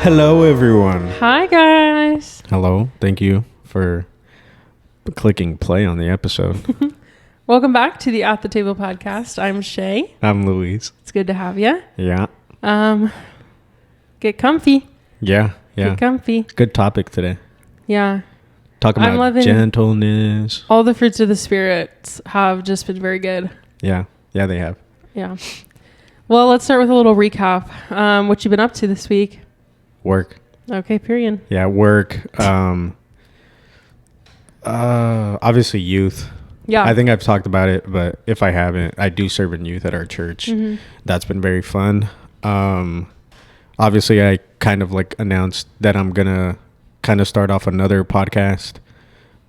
Hello, everyone. Hi, guys. Hello. Thank you for clicking play on the episode. Welcome back to the At the Table podcast. I'm Shay. I'm Louise. It's good to have you. Yeah. Get comfy. Yeah. Get comfy. Good topic today. Yeah. Talking I'm about loving gentleness. All the fruits of the Spirit have just been very good. Yeah. Yeah, they have. Yeah. Well, let's start with a little recap. What you been up to this week? Work. Okay, period. Yeah, work. Obviously youth. Yeah. I think I've talked about it, but if I haven't, I do serve in youth at our church. Mm-hmm. That's been very fun. Obviously I kind of like announced that I'm gonna kind of start off another podcast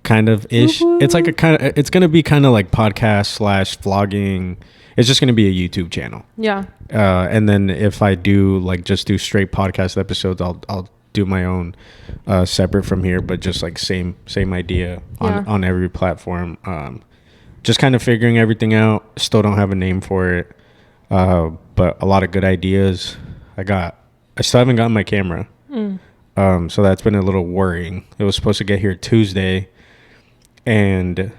kind of ish. Woo-hoo. It's like it's gonna be kind of like podcast / vlogging. It's just gonna be a YouTube channel. Yeah. And then if I do like just do straight podcast episodes, I'll do my own separate from here, but just like same idea on every platform. Just kind of figuring everything out. Still don't have a name for it, but a lot of good ideas. I still haven't gotten my camera, so that's been a little worrying. It was supposed to get here Tuesday, and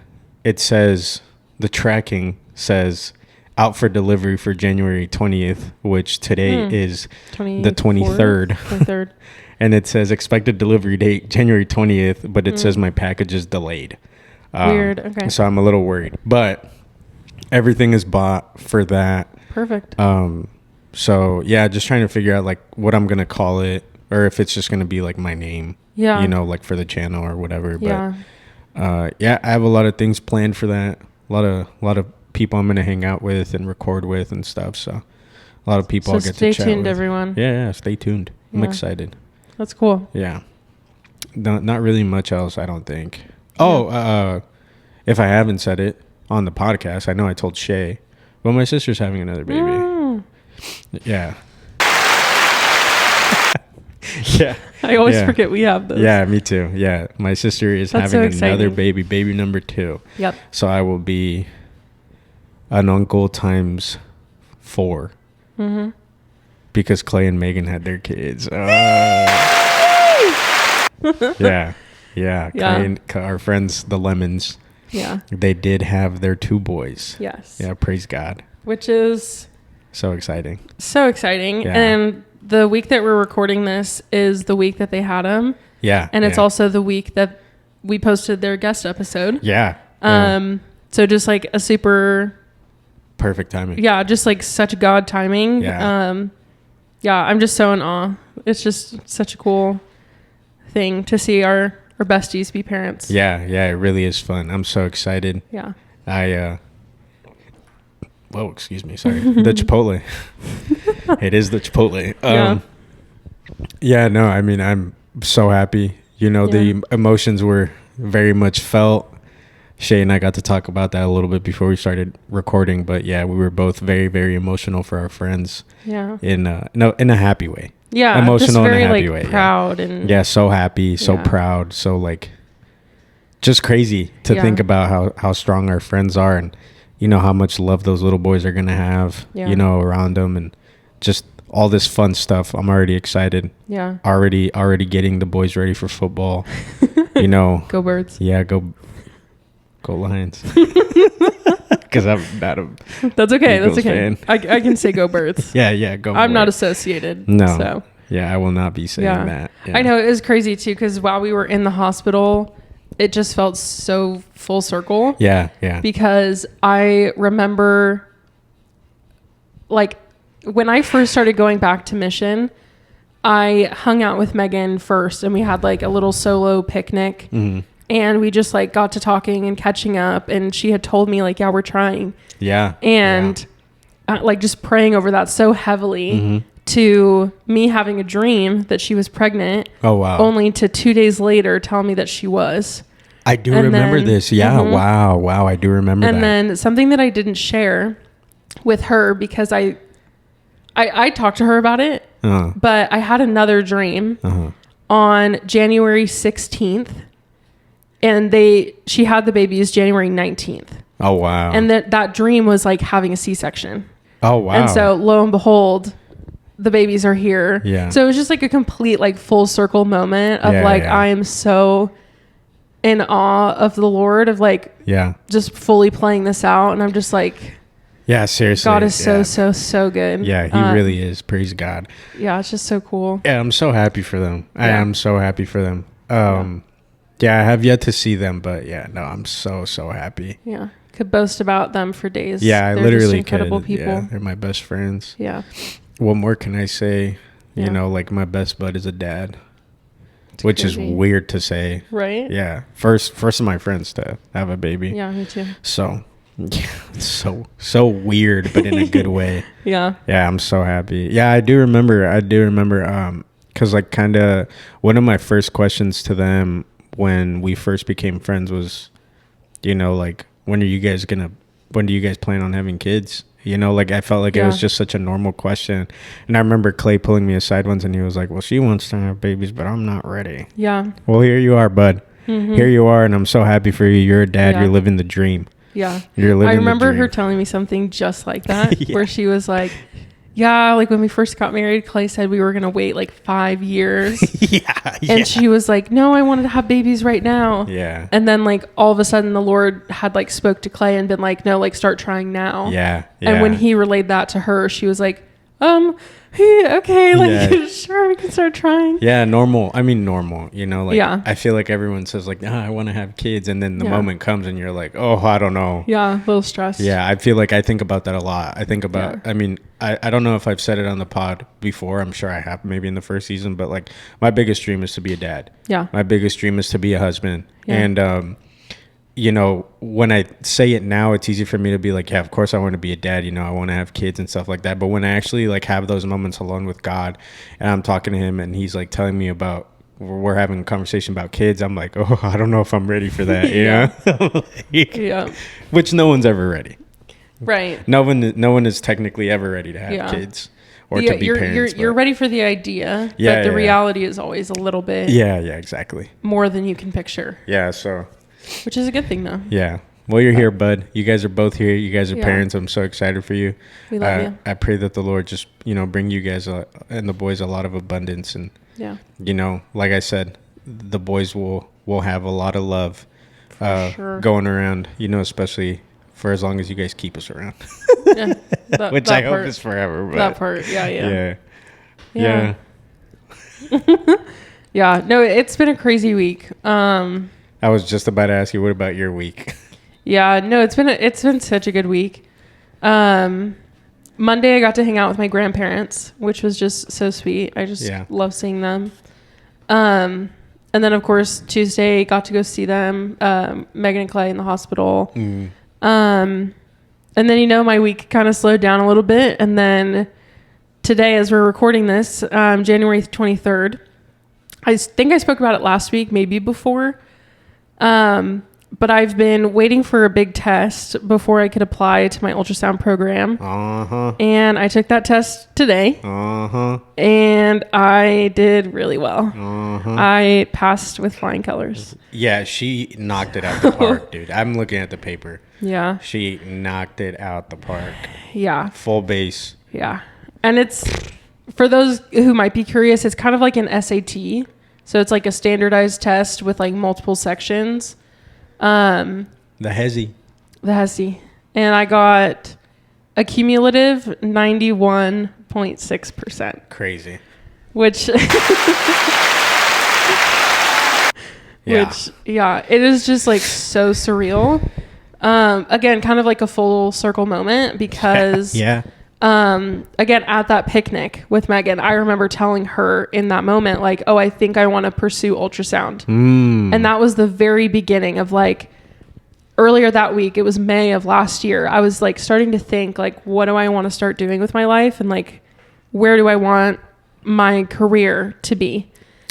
it says the tracking says out for delivery for January 20th, which today is the 23rd. And it says expected delivery date January 20th, but it says my package is delayed. Weird. Okay. So I'm a little worried, but everything is bought for that. Perfect. So yeah, just trying to figure out like what I'm going to call it, or if it's just going to be like my name, Yeah. you know, like for the channel or whatever. Yeah. But yeah, I have a lot of things planned for that. A lot of people I'm going to hang out with and record with and stuff. So a lot of people I'll get to chat with. Stay tuned, everyone. Yeah, stay tuned. I'm Yeah. excited. That's cool. Yeah. Not really much else, I don't think. Oh, if I haven't said it on the podcast, I know I told Shay, but my sister's having another baby. Yeah. Yeah. I always forget we have this. Yeah, me too. Yeah. My sister is That's having so another exciting. baby number 2. Yep. So I will be an uncle times 4. Mm-hmm. Because Clay and Megan had their kids. Yeah. Clay and our friends, the Lemons. Yeah. They did have their 2 boys. Yes. Yeah, praise God. Which is So exciting. so exciting. Yeah. And the week that we're recording this is the week that they had them. Yeah. And it's also the week that we posted their guest episode. Yeah. So just like a super Perfect timing. Yeah, just like such God timing. Yeah. I'm just so in awe. It's just such a cool thing to see our besties be parents. Yeah, it really is fun. I'm so excited. Yeah. Whoa, excuse me, sorry. The Chipotle. It is the Chipotle. Yeah, no, I mean, I'm so happy. You know, the emotions were very much felt. Shay and I got to talk about that a little bit before we started recording, but yeah, we were both very, very emotional for our friends. Yeah. In a happy way. Yeah. Emotional just very, in a happy like, way. Proud and yeah, so happy, so proud, so like just crazy to think about how strong our friends are, and you know how much love those little boys are gonna have, you know, around them, and just all this fun stuff. I'm already excited. Yeah. Already getting the boys ready for football. You know. Go Birds. Yeah, go Lions. Because I'm not a That's okay. Eagles That's okay. fan. I can say Go Birds. Yeah, go. I'm not associated. No. So. Yeah, I will not be saying that. Yeah. I know, it was crazy too, because while we were in the hospital, it just felt so full circle. Yeah. Because I remember, like, when I first started going back to mission, I hung out with Megan first, and we had like a little solo picnic. Mm-hmm. And we just like got to talking and catching up, and she had told me like, yeah, we're trying. Yeah. And like just praying over that so heavily to me having a dream that she was pregnant. Oh, wow. Only to 2 days later tell me that she was. I do remember this. Yeah. Wow. I do remember that. And then something that I didn't share with her, because I talked to her about it, but I had another dream on January 16th. And she had the babies January 19th. Oh, wow. And that dream was like having a C-section. Oh, wow. And so lo and behold, the babies are here. Yeah. So it was just like a complete like full circle moment of I am so in awe of the Lord of like just fully playing this out, and I'm just like, yeah, seriously, God is so good. Yeah, he really is. Praise God. Yeah, it's just so cool. Yeah, I'm so happy for them. I am so happy for them. Yeah, I have yet to see them, but I'm so happy. Yeah, could boast about them for days. Yeah, I literally just incredible people. Yeah, they're my best friends. Yeah. What more can I say? You know, like my best bud is a dad, which is weird to say, right? Yeah, first of my friends to have a baby. Yeah, me too. So, yeah, it's so weird, but in a good way. Yeah. Yeah, I'm so happy. Yeah, I do remember. Because like kind of one of my first questions to them when we first became friends was, you know, like when do you guys plan on having kids? You know, like I felt like it was just such a normal question. And I remember Clay pulling me aside once and he was like, well, she wants to have babies, but I'm not ready. Yeah. Well, here you are, bud. Mm-hmm. Here you are. And I'm so happy for you. You're a dad. Yeah. You're living the dream. Yeah. You're living I remember the dream. her telling me something just like that, where she was like, yeah, like when we first got married, Clay said we were going to wait like 5 years. And she was like, no, I wanted to have babies right now. Yeah. And then like all of a sudden the Lord had like spoke to Clay and been like, no, like start trying now. Yeah. And when he relayed that to her, she was like, okay, like sure, we can start trying. Yeah, normal, you know, like I feel like everyone says like, I want to have kids, and then the moment comes and you're like, oh, I don't know. Yeah, a little stressed. Yeah, I feel like I think about that a lot. I think about I don't know if I've said it on the pod before. I'm sure I have, maybe in the first season, but like my biggest dream is to be a dad. Yeah. My biggest dream is to be a husband. Yeah. And you know, when I say it now, it's easy for me to be like, yeah, of course I want to be a dad. You know, I want to have kids and stuff like that. But when I actually like have those moments alone with God and I'm talking to him and he's like telling me about, we're having a conversation about kids, I'm like, oh, I don't know if I'm ready for that. Yeah. Which no one's ever ready. Right. No one is technically ever ready to have kids or to be parents. You're ready for the idea, but the reality is always a little bit. Yeah, exactly. More than you can picture. Yeah, so. Which is a good thing, though. Yeah. Well, you're here, bud. You guys are both here. You guys are parents. I'm so excited for you. We love you. I pray that the Lord just, you know, bring you guys and the boys a lot of abundance. And, you know, like I said, the boys will have a lot of love going around, you know, especially for as long as you guys keep us around. Which I hope is forever. But that part, yeah. Yeah, no, it's been a crazy week. I was just about to ask you, what about your week? Yeah, no, it's been such a good week. Monday I got to hang out with my grandparents, which was just so sweet. I just love seeing them. And then of course Tuesday got to go see them, Megan and Clay in the hospital. And then, you know, my week kind of slowed down a little bit. And then today, as we're recording this, January 23rd, I think I spoke about it last week, maybe before. But I've been waiting for a big test before I could apply to my ultrasound program. And I took that test today. And I did really well. I passed with flying colors. Yeah, she knocked it out the park, dude. I'm looking at the paper. Yeah. She knocked it out the park. Yeah. Full base. Yeah. And it's, for those who might be curious, it's kind of like an SAT. So it's like a standardized test with like multiple sections. The HESI. And I got a cumulative 91.6%. Crazy. Which, it is just like so surreal. Again, kind of like a full circle moment because again, at that picnic with Megan, I remember telling her in that moment, like, oh, I think I want to pursue ultrasound. And that was the very beginning of like, earlier that week, it was May of last year. I was like starting to think like, what do I want to start doing with my life? And like, where do I want my career to be?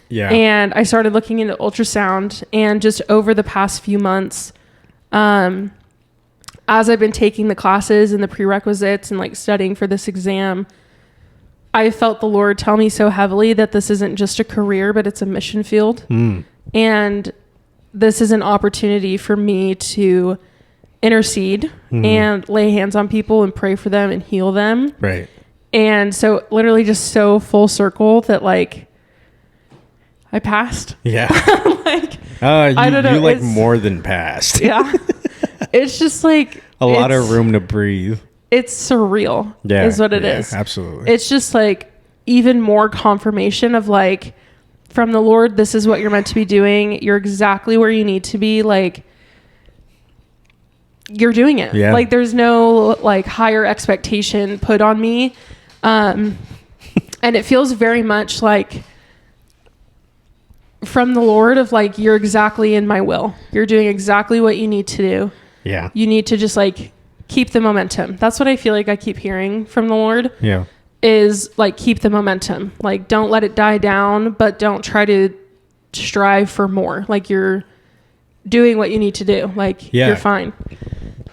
Yeah. And I started looking into ultrasound, and just over the past few months, as I've been taking the classes and the prerequisites and like studying for this exam, I felt the Lord tell me so heavily that this isn't just a career, but it's a mission field. And this is an opportunity for me to intercede and lay hands on people and pray for them and heal them. Right. And so literally just so full circle that like I passed. Yeah. Like, I don't know. You like more than passed. Yeah. It's just like a lot of room to breathe. It's surreal. Yeah. Is what it is. Absolutely. It's just like even more confirmation of like from the Lord, this is what you're meant to be doing. You're exactly where you need to be. Like you're doing it. Yeah. Like there's no like higher expectation put on me. And it feels very much like from the Lord of like, you're exactly in my will. You're doing exactly what you need to do. Yeah. You need to just like keep the momentum. That's what I feel like I keep hearing from the Lord. Yeah. Is like, keep the momentum. Like, don't let it die down, but don't try to strive for more. Like you're doing what you need to do. Like you're fine.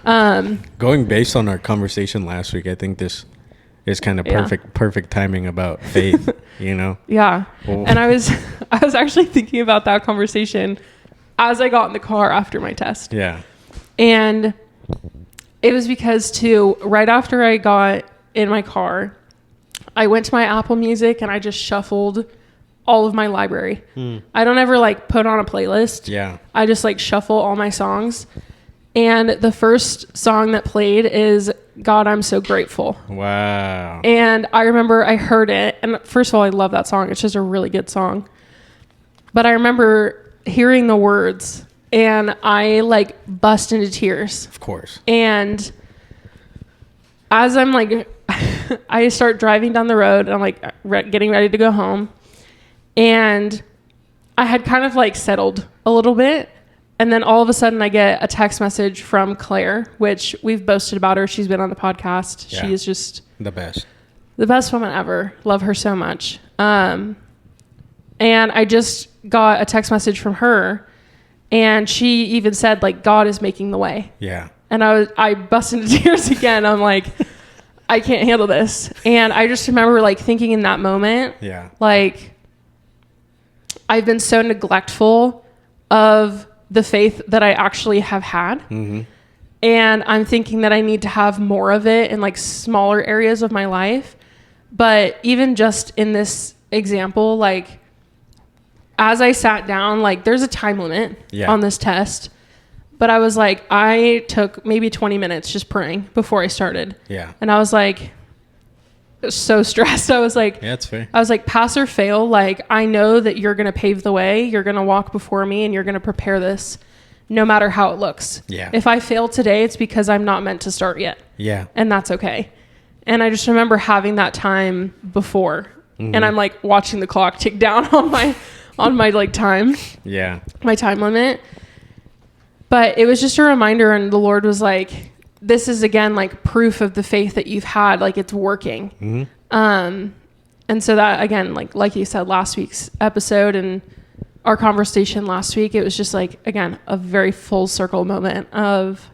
Going based on our conversation last week, I think this is kind of perfect timing about faith, you know? Yeah. Oh. And I was actually thinking about that conversation as I got in the car after my test. Yeah. And it was because right after I got in my car, I went to my Apple Music and I just shuffled all of my library. I don't ever like put on a playlist. Yeah. I just like shuffle all my songs. And the first song that played is God, I'm So Grateful. Wow. And I remember I heard it. And first of all, I love that song. It's just a really good song. But I remember hearing the words and I like bust into tears. Of course. And as I'm like, I start driving down the road and I'm like getting ready to go home. And I had kind of like settled a little bit. And then all of a sudden I get a text message from Claire, which we've boasted about her. She's been on the podcast. Yeah. She is just the best woman ever. Love her so much. And I just got a text message from her and she even said like, God is making the way. Yeah. And I bust into tears again. I'm like, I can't handle this. And I just remember like thinking in that moment, like I've been so neglectful of the faith that I actually have had. Mm-hmm. And I'm thinking that I need to have more of it in like smaller areas of my life. But even just in this example, like as I sat down, like there's a time limit on this test. But I was like, I took maybe 20 minutes just praying before I started. Yeah. And I was like, so stressed. I was like, that's fair. I was like, pass or fail. Like, I know that you're going to pave the way. You're going to walk before me and you're going to prepare this no matter how it looks. Yeah. If I fail today, it's because I'm not meant to start yet. Yeah. And that's okay. And I just remember having that time before and I'm like watching the clock tick down on my like time. Yeah. My time limit. But it was just a reminder and the Lord was like, this is again like proof of the faith that you've had, like it's working. Mm-hmm. And so that again, like you said, last week's episode and our conversation last week, it was just like, again, a very full circle moment of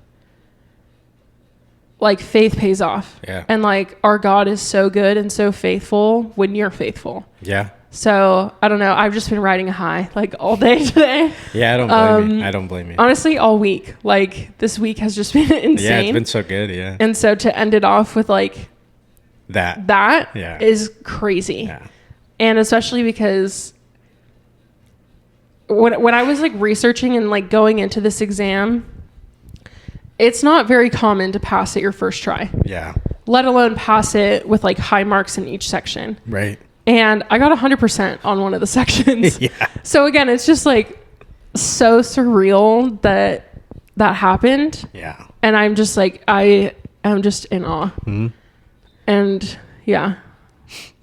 like faith pays off. Yeah. And like our God is so good and so faithful when you're faithful. Yeah. So I don't know. I've just been riding a high like all day today. Yeah, I don't blame you. I don't blame you. Honestly, all week. Like this week has just been insane. Yeah, it's been so good. Yeah. And so to end it off with like that is crazy. Yeah. And especially because when I was like researching and like going into this exam, it's not very common to pass it your first try. Yeah. Let alone pass it with like high marks in each section. Right. And I got 100% on one of the sections. Yeah. So again, it's just like so surreal that happened. Yeah. And I'm just like, I am just in awe. Mm-hmm. And I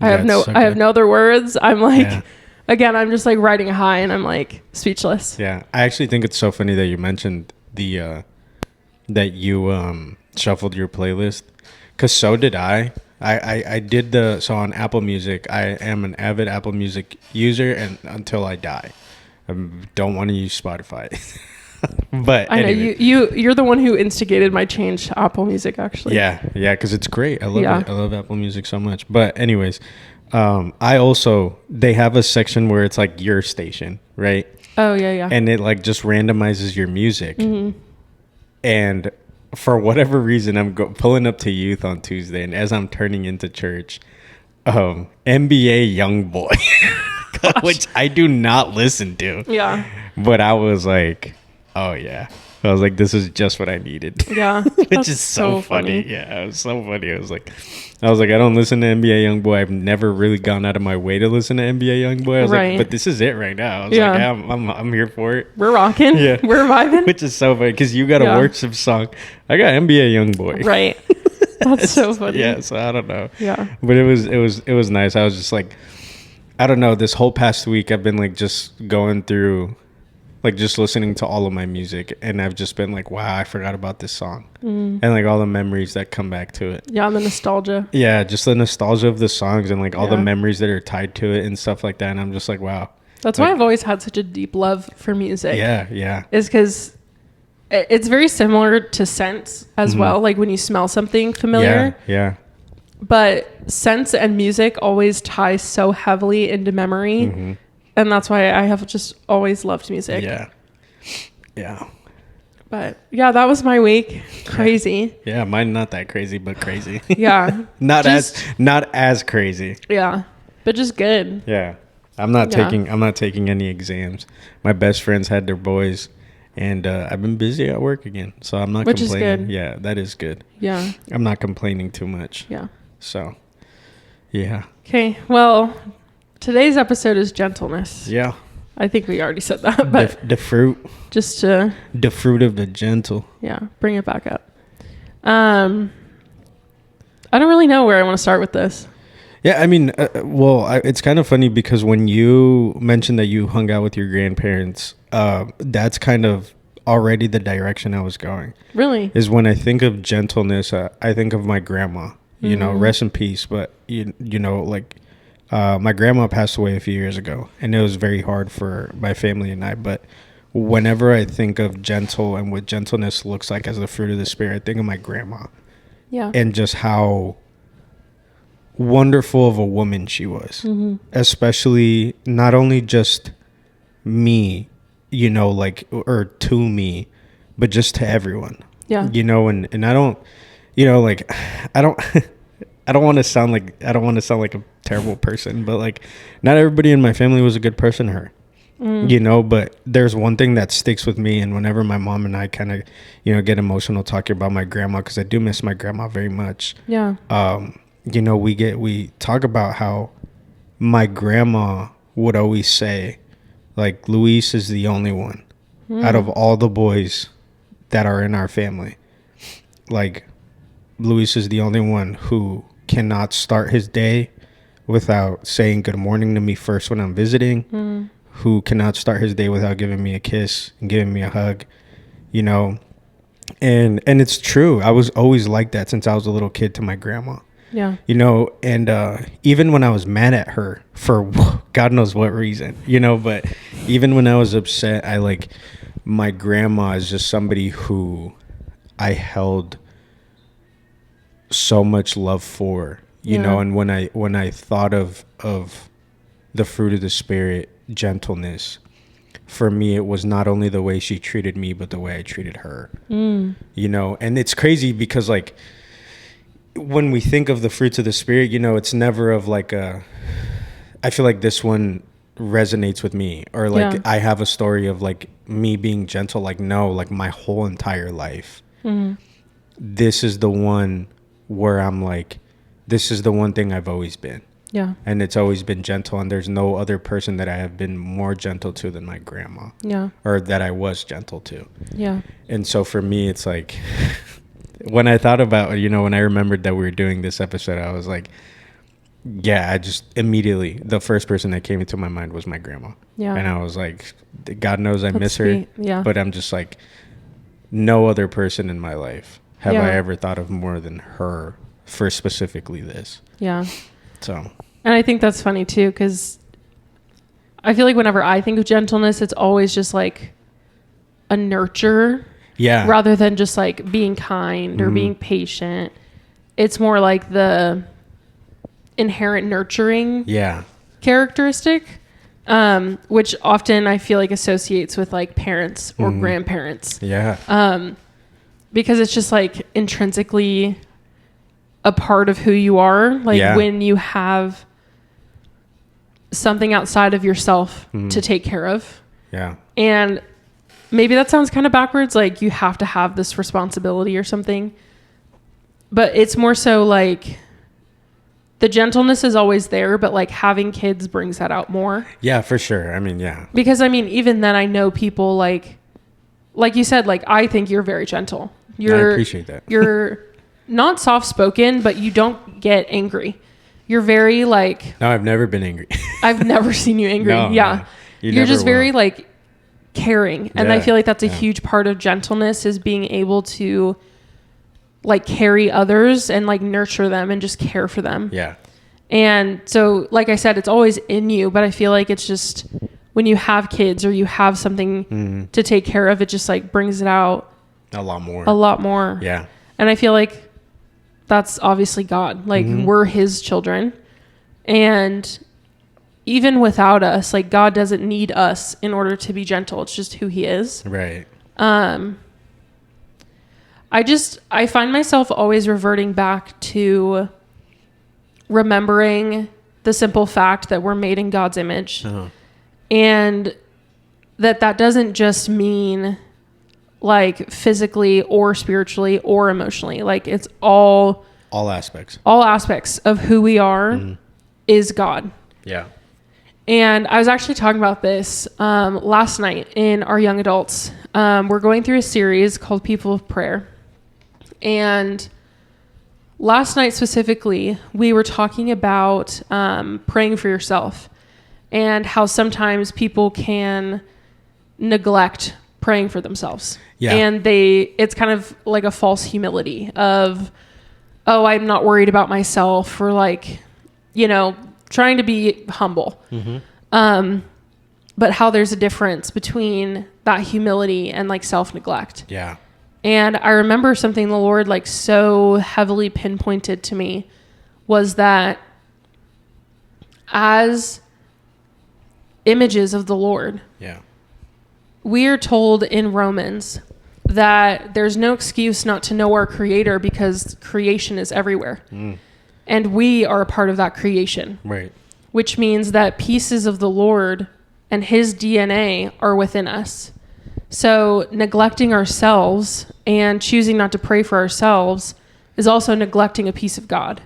have no other words. I'm like, again, I'm just like riding a high and I'm like speechless. Yeah. I actually think it's so funny that you mentioned that you shuffled your playlist, because so did I. I did so on Apple Music. I am an avid Apple Music user, and until I die, I don't want to use Spotify. But I know you're the one who instigated my change to Apple Music, actually. Yeah, because it's great. I love it. I love Apple Music so much. But anyways, they have a section where it's like your station, right? Oh yeah. And it like just randomizes your music, and for whatever reason, I'm pulling up to youth on Tuesday, and as I'm turning into church, NBA Youngboy, which I do not listen to. Yeah. But I was like, oh yeah. I was like, this is just what I needed. Yeah. Which is so funny. Yeah, it was so funny. I was like, I don't listen to NBA Youngboy. I've never really gone out of my way to listen to NBA Youngboy. I was like, but this is it right now. I was like, yeah, I'm here for it. We're rocking. Yeah. We're vibing. Which is so funny because you got a worship song. I got NBA Youngboy. Right. That's so funny. Yeah, so I don't know. Yeah. But it was nice. I was just like, I don't know, this whole past week I've been like just going through like just listening to all of my music, and I've just been like, wow, I forgot about this song. And like all the memories that come back to it. Yeah, the nostalgia. Yeah, just the nostalgia of the songs and like all the memories that are tied to it and stuff like that. And I'm just like, wow. That's why I've always had such a deep love for music. Yeah. Is because it's very similar to scents as well. Like when you smell something familiar. Yeah. But scents and music always tie so heavily into memory. And that's why I have just always loved music. Yeah. But yeah, that was my week. Crazy. Yeah, mine not that crazy, but crazy. Yeah. not as crazy. Yeah. But just good. Yeah. I'm not taking any exams. My best friends had their boys, and I've been busy at work again. So I'm not complaining. Which is good. Yeah, that is good. Yeah. I'm not complaining too much. Yeah. So, yeah. Okay. Well, today's episode is gentleness. Yeah. I think we already said that, but the fruit. Just to the fruit of the gentle. Yeah, bring it back up. I don't really know where I want to start with this. Yeah, I mean, it's kind of funny because when you mentioned that you hung out with your grandparents, that's kind of already the direction I was going. Really? Is when I think of gentleness, I think of my grandma. You know, rest in peace. But you know, like my grandma passed away a few years ago, and it was very hard for my family and I. But whenever I think of gentle and what gentleness looks like as the fruit of the spirit, I think of my grandma. Yeah. And just how wonderful of a woman she was, especially not only just me, you know, like, or to me, but just to everyone. Yeah. You know, and I don't, you know, like, I don't want to sound like a terrible person, but like, not everybody in my family was a good person to her. You know, but there's one thing that sticks with me, and whenever my mom and I kind of, you know, get emotional talking about my grandma, because I do miss my grandma very much. Yeah. You know, we talk about how my grandma would always say, like, Luis is the only one out of all the boys that are in our family. Like, Luis is the only one who cannot start his day without saying good morning to me first when I'm visiting, who cannot start his day without giving me a kiss and giving me a hug, you know. And it's true. I was always like that since I was a little kid to my grandma. Yeah. You know, and even when I was mad at her for God knows what reason, you know, but even when I was upset, my grandma is just somebody who I held so much love for, you know, and when I thought of the fruit of the spirit, gentleness, for me, it was not only the way she treated me, but the way I treated her, you know. And it's crazy because, like, when we think of the fruits of the spirit, you know, it's never of like I feel like this one resonates with me, or like I have a story of like me being gentle. Like, no, like my whole entire life, this is the one where I'm like, this is the one thing I've always been. Yeah. And it's always been gentle, and there's no other person that I have been more gentle to than my grandma. Yeah. Or that I was gentle to. Yeah. And so for me, it's like, when I thought about, you know, when I remembered that we were doing this episode, I was like, yeah, I just immediately, the first person that came into my mind was my grandma. Yeah. And I was like, God knows I miss her. Yeah. But I'm just like, no other person in my life have I ever thought of more than her for specifically this. Yeah. So. And I think that's funny too, because I feel like whenever I think of gentleness, it's always just like a nurture. Yeah. Rather than just like being kind or being patient. It's more like the inherent nurturing characteristic, which often I feel like associates with like parents or grandparents. Yeah. Because it's just like intrinsically a part of who you are. Like Yeah. when you have something outside of yourself to take care of. Yeah. And maybe that sounds kind of backwards. Like you have to have this responsibility or something, but it's more so like the gentleness is always there, but like having kids brings that out more. Yeah, for sure. I mean, yeah. Because I mean, even then I know people like you said, like, I think you're very gentle. I appreciate that. You're not soft spoken, but you don't get angry. You're very like, No, I've never been angry. I've never seen you angry. No, Yeah. no, You're just very like caring. And I Yeah, feel like that's a yeah. huge part of gentleness, is being able to like carry others and like nurture them and just care for them. Yeah. And so, like I said, it's always in you, but I feel like it's just when you have kids or you have something to take care of, it just like brings it out A lot more. a lot more. Yeah. And I feel like that's obviously God. Like we're his children. And even without us, like God doesn't need us in order to be gentle. It's just who he is. Right. I find myself always reverting back to remembering the simple fact that we're made in God's image. Uh-huh. And that doesn't just mean like physically or spiritually or emotionally. Like it's all aspects of who we are is God. Yeah. And I was actually talking about this last night in our young adults. We're going through a series called People of Prayer. And last night specifically, we were talking about praying for yourself and how sometimes people can neglect praying for themselves. Yeah. And it's kind of like a false humility of, oh, I'm not worried about myself, or like, trying to be humble. But how there's a difference between that humility and like self-neglect. Yeah. And I remember something the Lord like so heavily pinpointed to me was that as images of the Lord, Yeah. we are told in Romans that there's no excuse not to know our Creator, because creation is everywhere. And we are a part of that creation. Right. Which means that pieces of the Lord and his DNA are within us. So neglecting ourselves and choosing not to pray for ourselves is also neglecting a piece of God,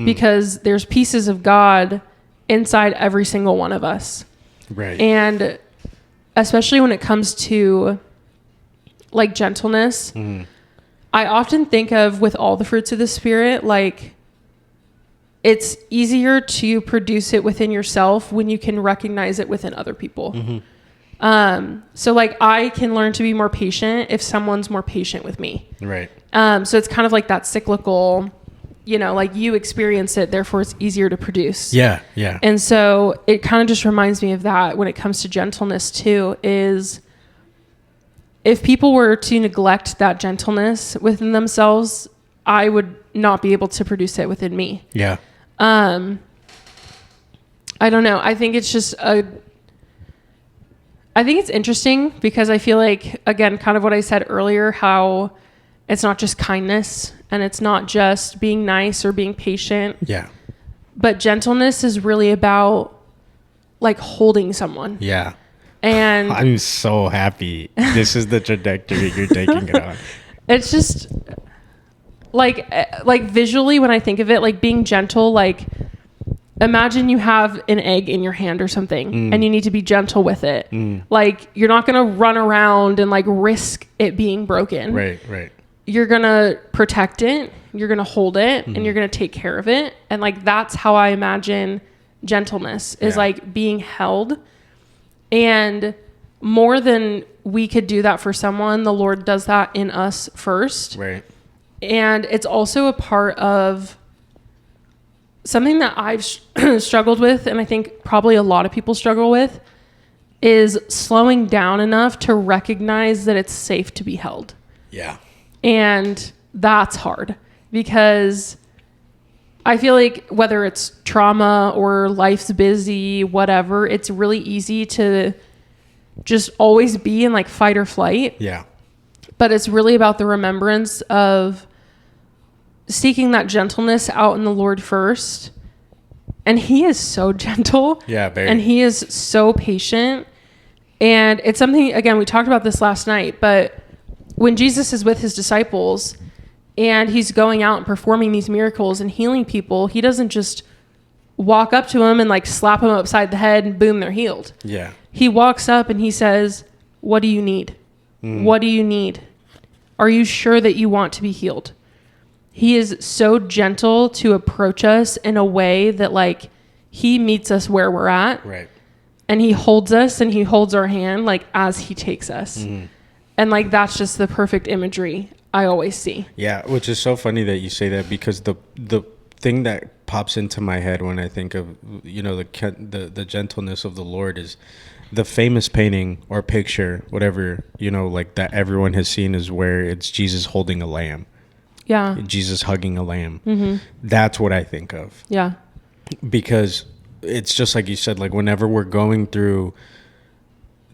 because there's pieces of God inside every single one of us. Right. And especially when it comes to like gentleness, I often think of, with all the fruits of the Spirit, like it's easier to produce it within yourself when you can recognize it within other people. So like I can learn to be more patient if someone's more patient with me. Right. So it's kind of like that cyclical, like you experience it, therefore it's easier to produce. Yeah. Yeah. And so it kind of just reminds me of that when it comes to gentleness too, is if people were to neglect that gentleness within themselves, I would not be able to produce it within me. Yeah. I don't know. I think it's just I think it's interesting because I feel like, again, kind of what I said earlier, how it's not just kindness and it's not just being nice or being patient. Yeah. But gentleness is really about like holding someone. Yeah. And I'm so happy this is the trajectory you're taking it on. it's just like visually when I think of it, like being gentle, like imagine you have an egg in your hand or something and you need to be gentle with it. Like you're not going to run around and like risk it being broken. Right. Right. You're going to protect it. You're going to hold it and you're going to take care of it. And like, that's how I imagine gentleness is, like being held. And more than we could do that for someone, the Lord does that in us first. Right. And it's also a part of something that I've struggled with, and I think probably a lot of people struggle with, is slowing down enough to recognize that it's safe to be held. Yeah. And that's hard because I feel like whether it's trauma or life's busy, whatever, it's really easy to just always be in like fight or flight. Yeah. But it's really about the remembrance of seeking that gentleness out in the Lord first. And he is so gentle. Yeah, very. And he is so patient. And it's something, again, we talked about this last night, but when Jesus is with his disciples and he's going out and performing these miracles and healing people, he doesn't just walk up to them and like slap them upside the head and boom, they're healed. Yeah. He walks up and he says, what do you need? What do you need? Are you sure that you want to be healed? He is so gentle to approach us in a way that like he meets us where we're at. Right. And he holds us and he holds our hand like as he takes us. And like that's just the perfect imagery I always see. Yeah, which is so funny that you say that, because the thing that pops into my head when I think of, you know, the gentleness of the Lord is the famous painting or picture, whatever, you know, like that everyone has seen, is where it's Jesus holding a lamb. Yeah. Jesus hugging a lamb. That's what I think of. Yeah. Because it's just like you said, like whenever we're going through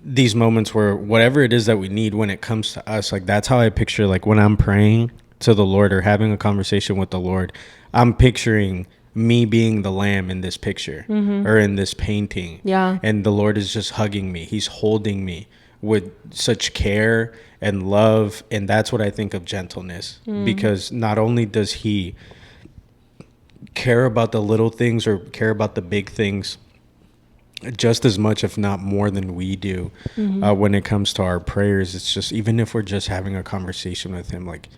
these moments where whatever it is that we need when it comes to us, like that's how I picture, like when I'm praying to the Lord or having a conversation with the Lord, I'm picturing me being the lamb in this picture or in this painting. Yeah. And the Lord is just hugging me. He's holding me with such care and love. And that's what I think of gentleness, because not only does he care about the little things or care about the big things just as much, if not more than we do, when it comes to our prayers. It's just, even if we're just having a conversation with him, like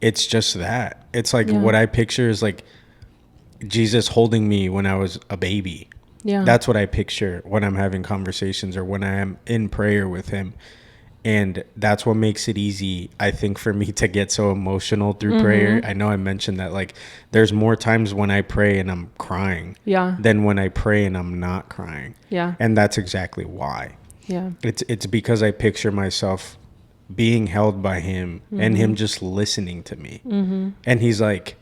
it's just that. It's like what I picture is like Jesus holding me when I was a baby. Yeah. That's what I picture when I'm having conversations or when I am in prayer with him. And that's what makes it easy, I think, for me to get so emotional through prayer. I know I mentioned that, like, there's more times when I pray and I'm crying than when I pray and I'm not crying. Yeah. And that's exactly why. Yeah. It's because I picture myself being held by him and him just listening to me. And he's like,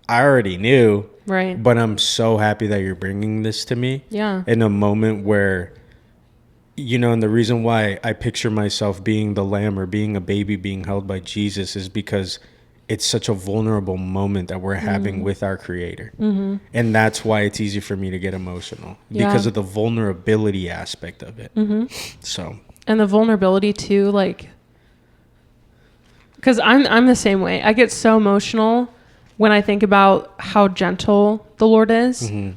I already knew, right, but I'm so happy that you're bringing this to me. Yeah. In a moment where, you know, and the reason why I picture myself being the lamb or being a baby being held by Jesus is because it's such a vulnerable moment that we're having with our Creator. And that's why it's easy for me to get emotional, because of the vulnerability aspect of it. So, and the vulnerability too, like, because I'm the same way. I get so emotional when I think about how gentle the Lord is. And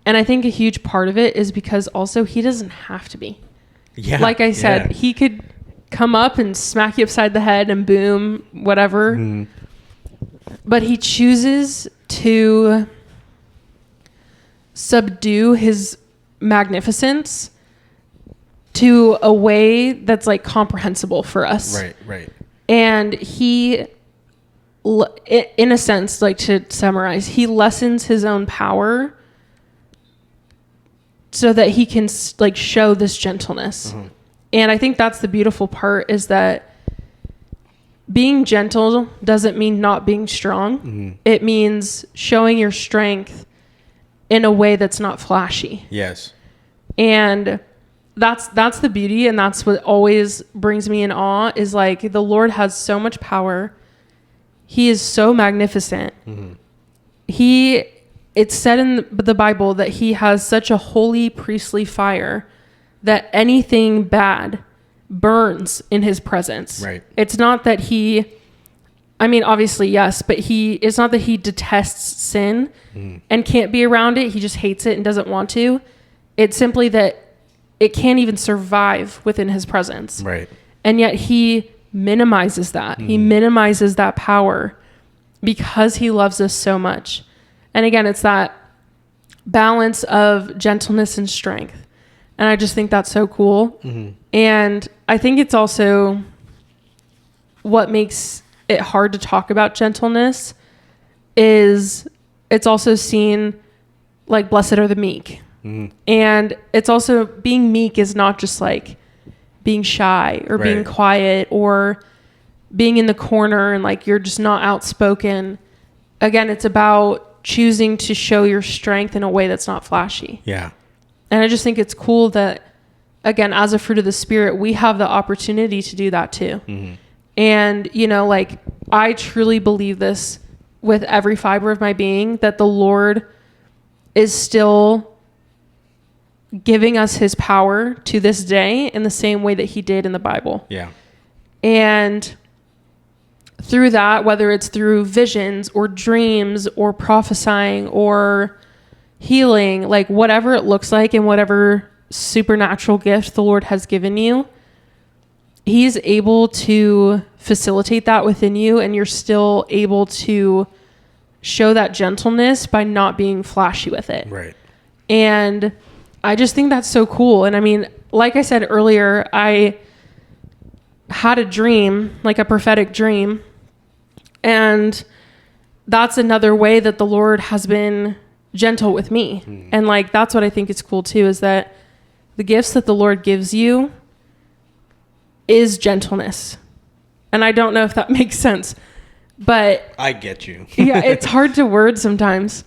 I think a huge part of it is because also he doesn't have to be. Yeah. Like I said, he could come up and smack you upside the head and boom, whatever. But he chooses to subdue his magnificence to a way that's like comprehensible for us. Right, right. And he, in a sense, like to summarize, he lessens his own power so that he can like show this gentleness. And I think that's the beautiful part, is that being gentle doesn't mean not being strong. It means showing your strength in a way that's not flashy. Yes. And that's the beauty, and that's what always brings me in awe, is like the Lord has so much power. He is so magnificent. It's said in the Bible that he has such a holy priestly fire that anything bad burns in his presence. Right. It's not that I mean, obviously, yes, but it's not that he detests sin and can't be around it. He just hates it and doesn't want to. It's simply that it can't even survive within his presence. Right. And yet he minimizes that. He minimizes that power because he loves us so much. And again, it's that balance of gentleness and strength. And I just think that's so cool. And I think it's also what makes it hard to talk about gentleness is it's also seen like blessed are the meek. And it's also, being meek is not just like being shy or being quiet or being in the corner and like you're just not outspoken. Again, it's about choosing to show your strength in a way that's not flashy. Yeah. And I just think it's cool that, again, as a fruit of the Spirit, we have the opportunity to do that too. And, you know, like, I truly believe this with every fiber of my being that the Lord is still giving us his power to this day in the same way that he did in the Bible. Yeah. And through that, whether it's through visions or dreams or prophesying or healing, like whatever it looks like and whatever supernatural gift the Lord has given you, he's able to facilitate that within you, and you're still able to show that gentleness by not being flashy with it. Right. And I just think that's so cool. And I mean, like I said earlier, I had a dream, like a prophetic dream. And that's another way that the Lord has been gentle with me. And like, that's what I think is cool too, is that the gifts that the Lord gives you is gentleness. And I don't know if that makes sense, but I get you. yeah, it's hard to word sometimes,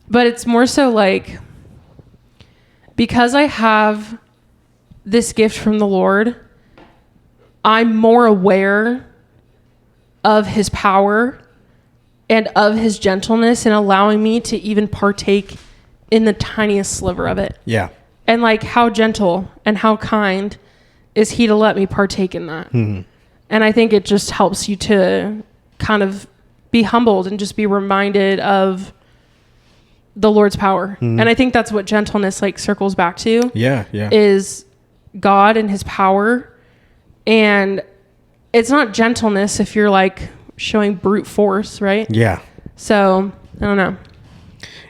but it's more so like, because I have this gift from the Lord, I'm more aware of his power and of his gentleness, and allowing me to even partake in the tiniest sliver of it. Yeah. And like, how gentle and how kind is he to let me partake in that? Mm-hmm. And I think it just helps you to kind of be humbled and just be reminded of the Lord's power. Mm-hmm. And I think that's what gentleness like circles back to. Yeah. Is God and his power. And it's not gentleness if you're like showing brute force, right? Yeah. So I don't know.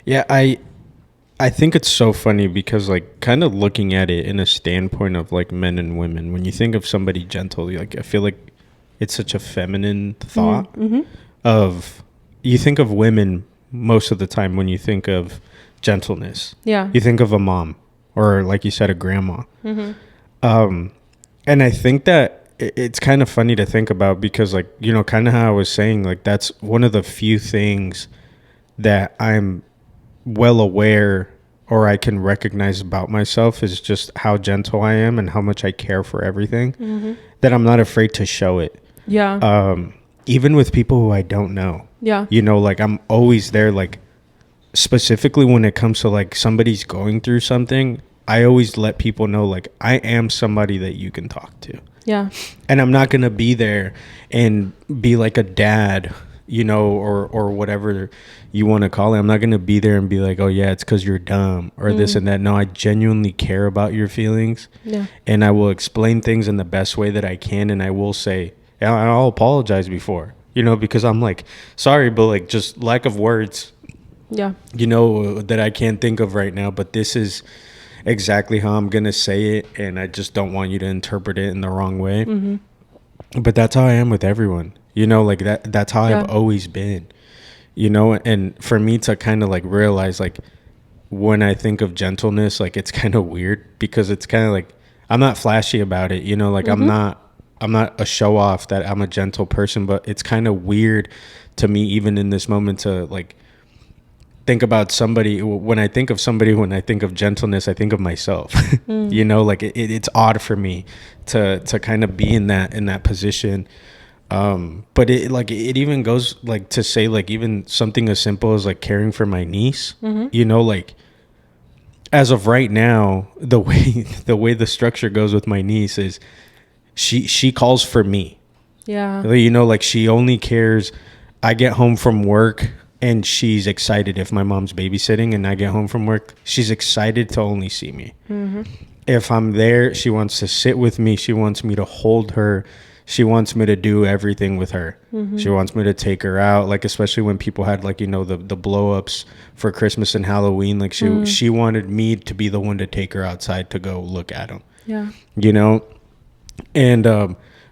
Yeah, I think it's so funny because like kind of looking at it in a standpoint of like men and women, when you think of somebody gentle, like I feel like it's such a feminine thought. Mm-hmm. Of you think of women most of the time when you think of gentleness. Yeah. You think of a mom, or like you said, a grandma. Mm-hmm. And I think that it's kind of funny to think about because, like, you know, kind of how I was saying, like, that's one of the few things that I'm well aware or I can recognize about myself is just how gentle I am and how much I care for everything, mm-hmm. that I'm not afraid to show it. Yeah. Even with people who I don't know. Yeah. You know, like, I'm always there, like, specifically when it comes to, like, somebody's going through something, I always let people know, like, I am somebody that you can talk to. Yeah. And I'm not going to be there and be like a dad, you know, or whatever you want to call it. I'm not going to be there and be like, oh, yeah, it's because you're dumb or this and that. No, I genuinely care about your feelings. Yeah. And I will explain things in the best way that I can. And I will say, and I'll apologize before, you know, because I'm like, sorry, but like just lack of words. Yeah. You know, that I can't think of right now. But this is exactly how I'm gonna say it, and I just don't want you to interpret it in the wrong way. Mm-hmm. But that's how I am with everyone, you know, like that's how I've always been, you know. And for me to kind of like realize, like, when I think of gentleness, like, it's kind of weird because it's kind of like I'm not flashy about it, you know, like, mm-hmm. I'm not a show off that I'm a gentle person, but it's kind of weird to me even in this moment to like think about somebody. When I think of somebody, when I think of gentleness, I think of myself. You know, like it's odd for me to kind of be in that position. But it even goes like to say, like, even something as simple as like caring for my niece. Mm-hmm. You know, like, as of right now, the way the structure goes with my niece is she calls for me. Yeah. You know, like, she only cares. I get home from work and she's excited if my mom's babysitting and I get home from work. She's excited to only see me. Mm-hmm. If I'm there, she wants to sit with me. She wants me to hold her. She wants me to do everything with her. Mm-hmm. She wants me to take her out, like, especially when people had, like, you know, the blow-ups for Christmas and Halloween. Like, she wanted me to be the one to take her outside to go look at them. Yeah. You know? And,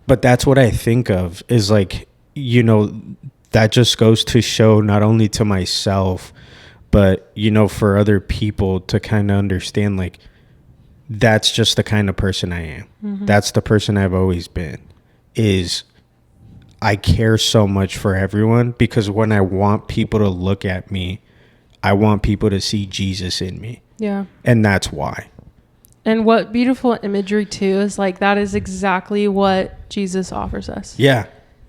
but that's what I think of is, like, you know, that just goes to show not only to myself, but, you know, for other people to kind of understand, like, that's just the kind of person I am. Mm-hmm. That's the person I've always been, is I care so much for everyone because when I want people to look at me, I want people to see Jesus in me. Yeah. And that's why. And what beautiful imagery too is, like, that is exactly what Jesus offers us. Yeah.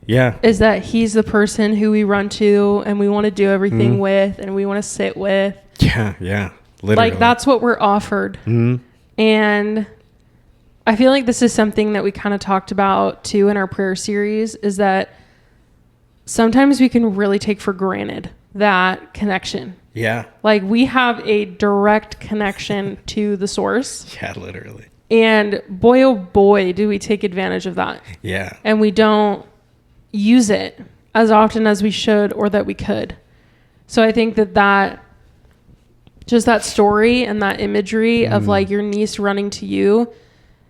Yeah. Is that he's the person who we run to and we want to do everything with and we want to sit with. Yeah. Yeah. Literally. Like, that's what we're offered. And I feel like this is something that we kind of talked about too in our prayer series, is that sometimes we can really take for granted that connection. Yeah. Like, we have a direct connection to the source. Yeah, literally. And boy, oh boy, do we take advantage of that. Yeah. And we don't use it as often as we should or that we could. So I think that just that story and that imagery of like your niece running to you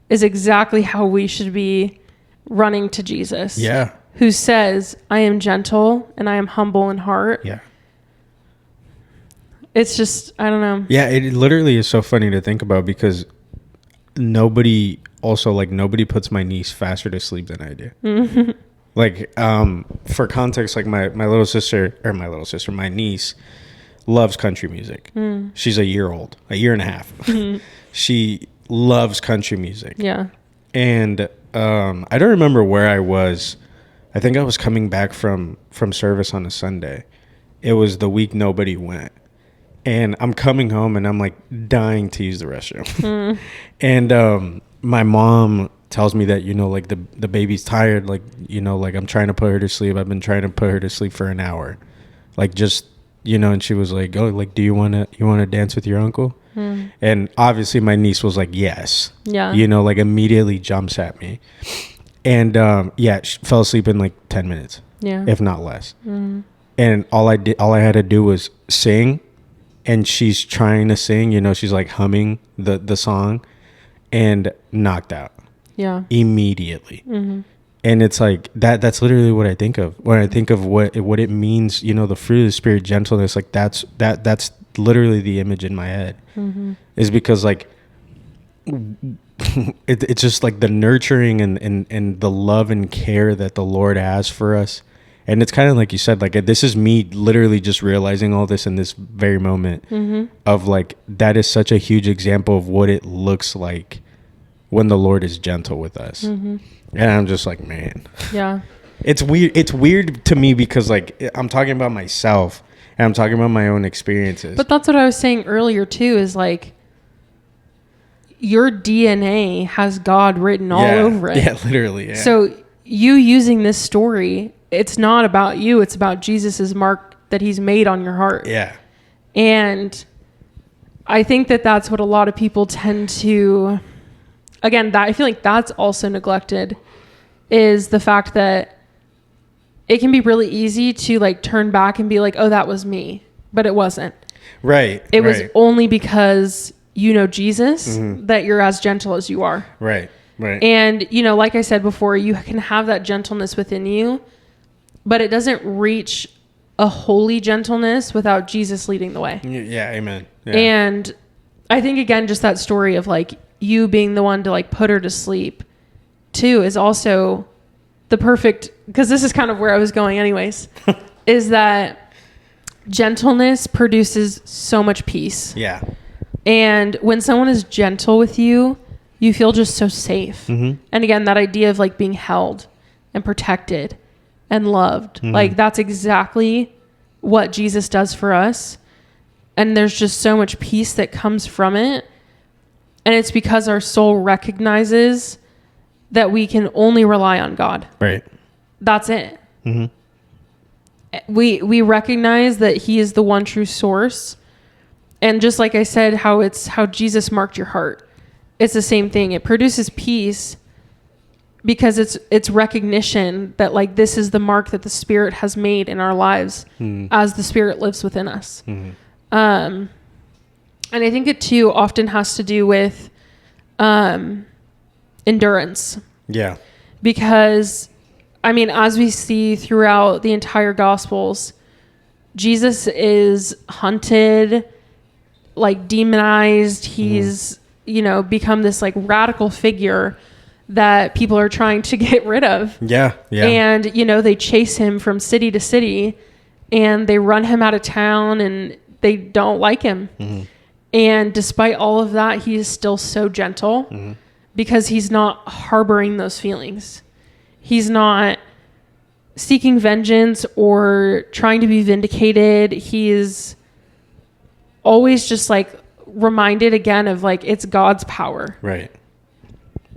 is exactly how we should be running to Jesus. Yeah. Who says, I am gentle and I am humble in heart. Yeah. It's just, I don't know. Yeah, it literally is so funny to think about, because nobody puts my niece faster to sleep than I do. Like, for context, like my niece loves country music. She's a year and a half. She loves country music. Yeah. And I don't remember where I was. I think I was coming back from service on a Sunday. It was the week nobody went. And I'm coming home and I'm like dying to use the restroom. And my mom tells me that, like the baby's tired. Like, like I'm trying to put her to sleep. I've been trying to put her to sleep for an hour. Like, just, and she was like, oh, like, do you want to dance with your uncle? And obviously my niece was like, yes. Yeah. Like immediately jumps at me. And she fell asleep in like 10 minutes. Yeah. If not less. And all I had to do was sing. And she's trying to sing, she's like humming the song, and knocked out. Yeah. Immediately. And it's like that's literally what I think of when I think of what it means, the fruit of the Spirit, gentleness. Like that's literally the image in my head. Is because like it's just like the nurturing and the love and care that the Lord has for us. And it's kind of like you said, like, this is me literally just realizing all this in this very moment of like, that is such a huge example of what it looks like when the Lord is gentle with us. And I'm just like, man, yeah, it's weird. It's weird to me because like, I'm talking about myself and I'm talking about my own experiences. But that's what I was saying earlier too, is like, your DNA has God written all over it. Yeah, literally. Yeah. So you using this story, it's not about you. It's about Jesus's mark that he's made on your heart. Yeah. And I think that's what a lot of people tend to, again, I feel like that's also neglected, is the fact that it can be really easy to like turn back and be like, oh, that was me. But it wasn't. Right. It was only because you know Jesus that you're as gentle as you are. Right. Right. And, like I said before, you can have that gentleness within you, but it doesn't reach a holy gentleness without Jesus leading the way. Yeah, amen. Yeah. And I think, again, just that story of like you being the one to like put her to sleep too is also the perfect, because this is kind of where I was going anyways, is that gentleness produces so much peace. Yeah. And when someone is gentle with you, you feel just so safe. And again, that idea of like being held and protected and loved, like that's exactly what Jesus does for us. And there's just so much peace that comes from it. And it's because our soul recognizes that we can only rely on God. Right. That's it. We recognize that he is the one true source. And just like I said, how Jesus marked your heart. It's the same thing. It produces peace because it's recognition that like this is the mark that the Spirit has made in our lives as the Spirit lives within us. And I think it too often has to do with endurance. Yeah. Because I mean, as we see throughout the entire Gospels, Jesus is hunted, like demonized. He's become this like radical figure that people are trying to get rid of. Yeah. And they chase him from city to city and they run him out of town and they don't like him. And despite all of that, he is still so gentle because he's not harboring those feelings. He's not seeking vengeance or trying to be vindicated. He is always just like reminded again of like, it's God's power. Right.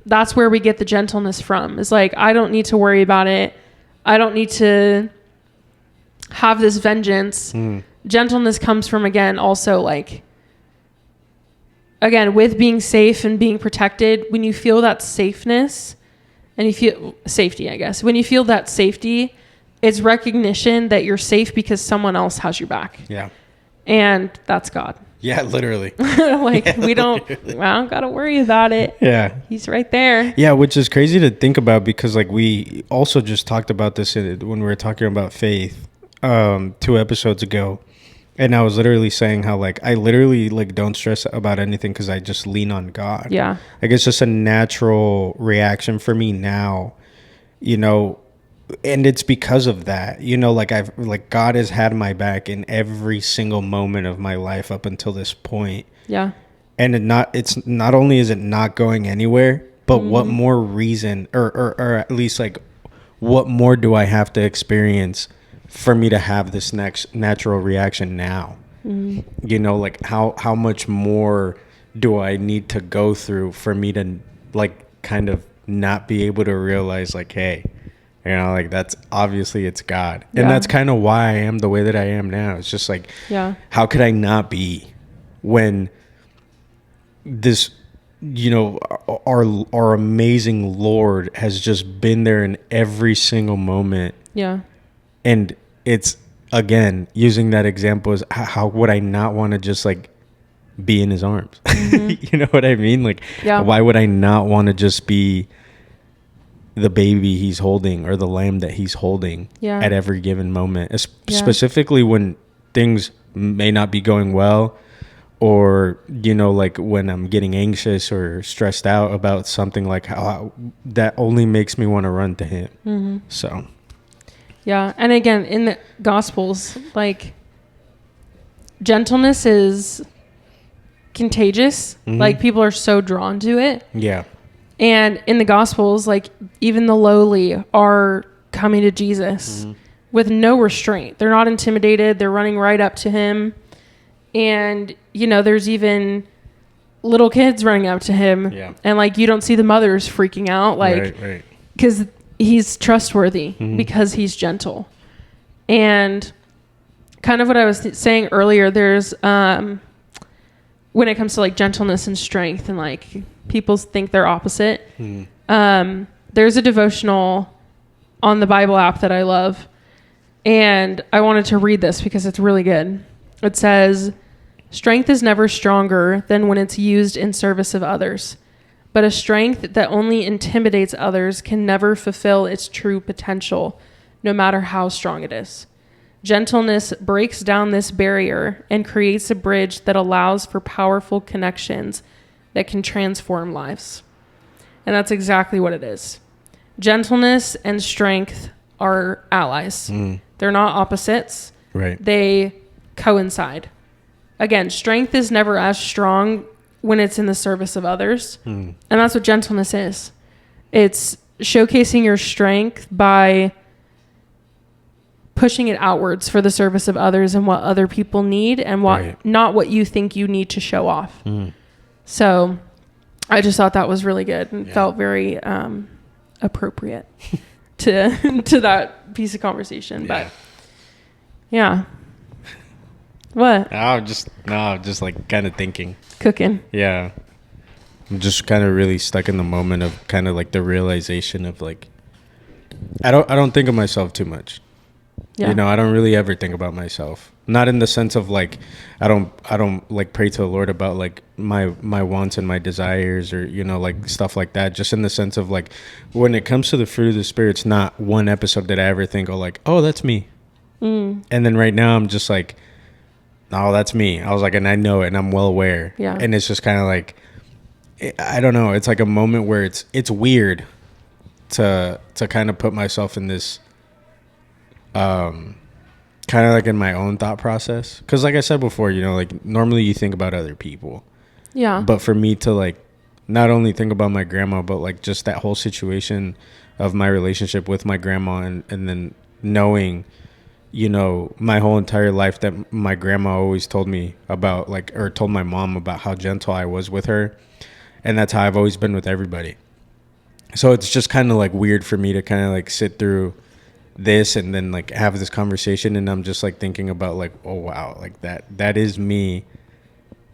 That's where we get the gentleness from. It's like, I don't need to worry about it. I don't need to have this vengeance. Gentleness comes from, again, also like, again, with being safe and being protected, when you feel that safeness and you feel safety, I guess, when you feel that safety, it's recognition that you're safe because someone else has your back. Yeah. And that's God. Yeah, literally. Like, yeah, we don't, literally. I don't got to worry about it. Yeah. He's right there. Yeah, which is crazy to think about because, like, we also just talked about this when we were talking about faith 2 episodes ago. And I was literally saying how, like, I literally, like, don't stress about anything because I just lean on God. Yeah. Like, it's just a natural reaction for me now, you know, and it's because of that, you know, like God has had my back in every single moment of my life up until this point. Yeah. And it's not only is it not going anywhere, but what more reason or at least like what more do I have to experience for me to have this next natural reaction now? You know, like how much more do I need to go through for me to like kind of not be able to realize like, hey, you know, like that's obviously it's God. And that's kind of why I am the way that I am now. It's just like, how could I not be when this, you know, our amazing Lord has just been there in every single moment. Yeah. And it's, again, using that example is how would I not want to just like be in his arms? You know what I mean? Like, why would I not want to just be the baby he's holding or the lamb that he's holding at every given moment, specifically when things may not be going well, or, you know, like when I'm getting anxious or stressed out about something, like how that only makes me want to run to him. So yeah. And again, in the Gospels, like gentleness is contagious. Like people are so drawn to it. Yeah. And in the Gospels, like even the lowly are coming to Jesus with no restraint. They're not intimidated. They're running right up to him. And, you know, there's even little kids running up to him. Yeah. And like, you don't see the mothers freaking out, like, because he's trustworthy, because he's gentle. And kind of what I was saying earlier, there's, when it comes to like gentleness and strength and like, people think they're opposite. There's a devotional on the Bible app that I love. And I wanted to read this because it's really good. It says, "Strength is never stronger than when it's used in service of others. But a strength that only intimidates others can never fulfill its true potential, no matter how strong it is. Gentleness breaks down this barrier and creates a bridge that allows for powerful connections that can transform lives." And that's exactly what it is. Gentleness and strength are allies. They're not opposites. Right. They coincide. Again, strength is never as strong when it's in the service of others. And that's what gentleness is. It's showcasing your strength by pushing it outwards for the service of others and what other people need and what not what you think you need to show off. So I just thought that was really good and felt very appropriate to that piece of conversation. But yeah. What? I'm just like kind of thinking. Cooking. Yeah. I'm just kind of really stuck in the moment of kind of like the realization of like, I don't think of myself too much. Yeah. You know, I don't really ever think about myself. Not in the sense of like, I don't like pray to the Lord about like my wants and my desires or, you know, like stuff like that. Just in the sense of like, when it comes to the fruit of the Spirit, it's not one episode that I ever think, oh, like, oh, that's me. And then right now I'm just like, no, that's me. I was like, and I know it and I'm well aware. Yeah. And it's just kind of like, I don't know. It's like a moment where it's weird to kind of put myself in this, kind of like in my own thought process. Cause like I said before, you know, like normally you think about other people. Yeah. But for me to like, not only think about my grandma, but like just that whole situation of my relationship with my grandma and then knowing, you know, my whole entire life that my grandma always told me about, like, or told my mom about how gentle I was with her. And that's how I've always been with everybody. So it's just kind of like weird for me to kind of like sit through this and then like have this conversation. And I'm just like thinking about like, oh, wow, like that is me.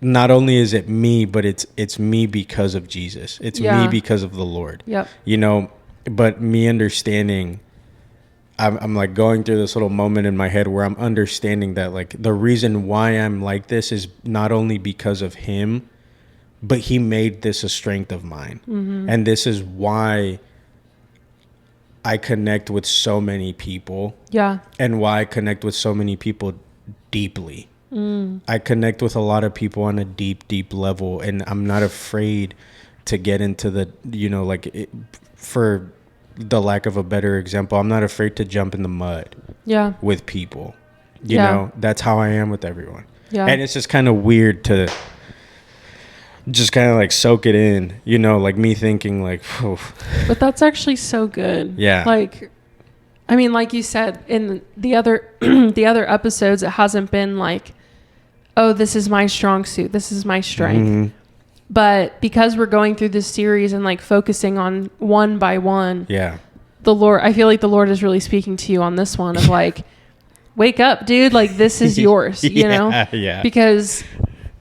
Not only is it me, but it's me because of Jesus. It's me because of the Lord. Yep. You know, but me understanding, I'm like going through this little moment in my head where I'm understanding that like the reason why I'm like this is not only because of him, but he made this a strength of mine. Mm-hmm. And this is why I connect with so many people. Yeah. And why I connect with so many people deeply. I connect with a lot of people on a deep, deep level. And I'm not afraid to get into the, you know, like for the lack of a better example, I'm not afraid to jump in the mud with people. You know, that's how I am with everyone. Yeah. And it's just kind of weird to just kind of like soak it in, you know, like me thinking like, oof. But that's actually so good. Yeah. Like, I mean, like you said in the other, the other episodes, it hasn't been like, oh, this is my strong suit. This is my strength. Mm-hmm. But because we're going through this series and like focusing on one by one, the Lord, I feel like the Lord is really speaking to you on this one of like, wake up, dude. Like this is yours, you know? Yeah. Because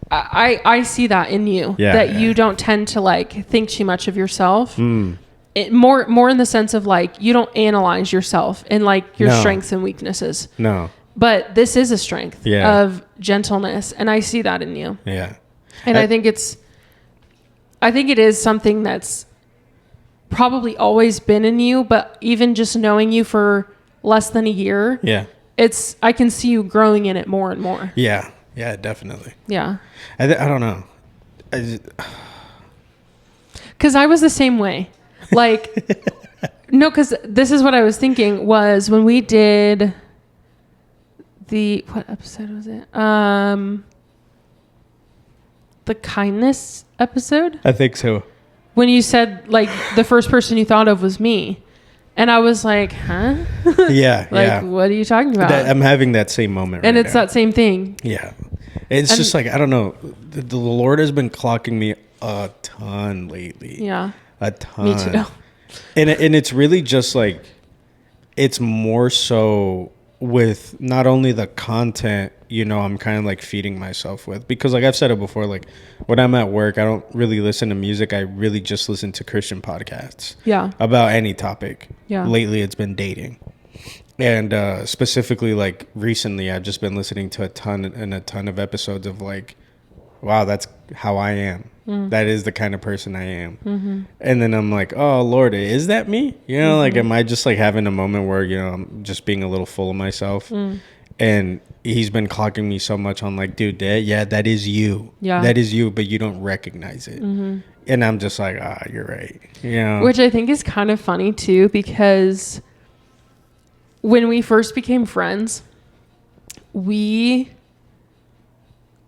I see that in you, that you don't tend to like think too much of yourself. More in the sense of like, you don't analyze yourself and like your strengths and weaknesses. No. But this is a strength of gentleness. And I see that in you. Yeah. And I think it is something that's probably always been in you, but even just knowing you for less than a year, I can see you growing in it more and more. Yeah. Yeah, definitely. Yeah. I don't know. Because I was the same way. Like, no, because this is what I was thinking was when we did what episode was it? The kindness episode? I think so. When you said like the first person you thought of was me. And I was like, huh? Yeah. Like, what are you talking about? I'm having that same moment. And it's that same thing. Yeah. It's just like, I don't know. The Lord has been clocking me a ton lately. Yeah. A ton. Me too. And it's really just like, it's more so with not only the content, you know, I'm kind of like feeding myself with, because like I've said it before, like when I'm at work, I don't really listen to music. I really just listen to Christian podcasts. Yeah. About any topic. Yeah. Lately it's been dating. And specifically like recently I've just been listening to a ton of episodes of like, wow, that's how I am. That is the kind of person I am. Mm-hmm. And then I'm like, oh Lord, is that me? You know, like, am I just like having a moment where, you know, I'm just being a little full of myself? And he's been clocking me so much on like, dude, that is you. Yeah. That is you, but you don't recognize it. Mm-hmm. And I'm just like, you're right. You know? Which I think is kind of funny too, because when we first became friends, we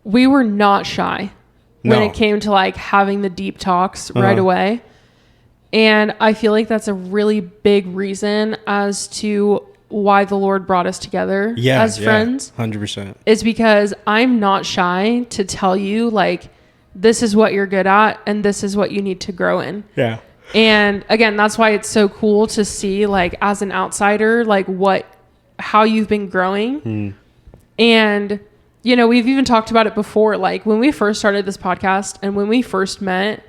were not shy when it came to like having the deep talks right away. And I feel like that's a really big reason as to why the Lord brought us together as friends. 100%. Is because I'm not shy to tell you like, this is what you're good at and this is what you need to grow in. Yeah. And again, that's why it's so cool to see like as an outsider, like how you've been growing. And you know, we've even talked about it before. Like when we first started this podcast and when we first met,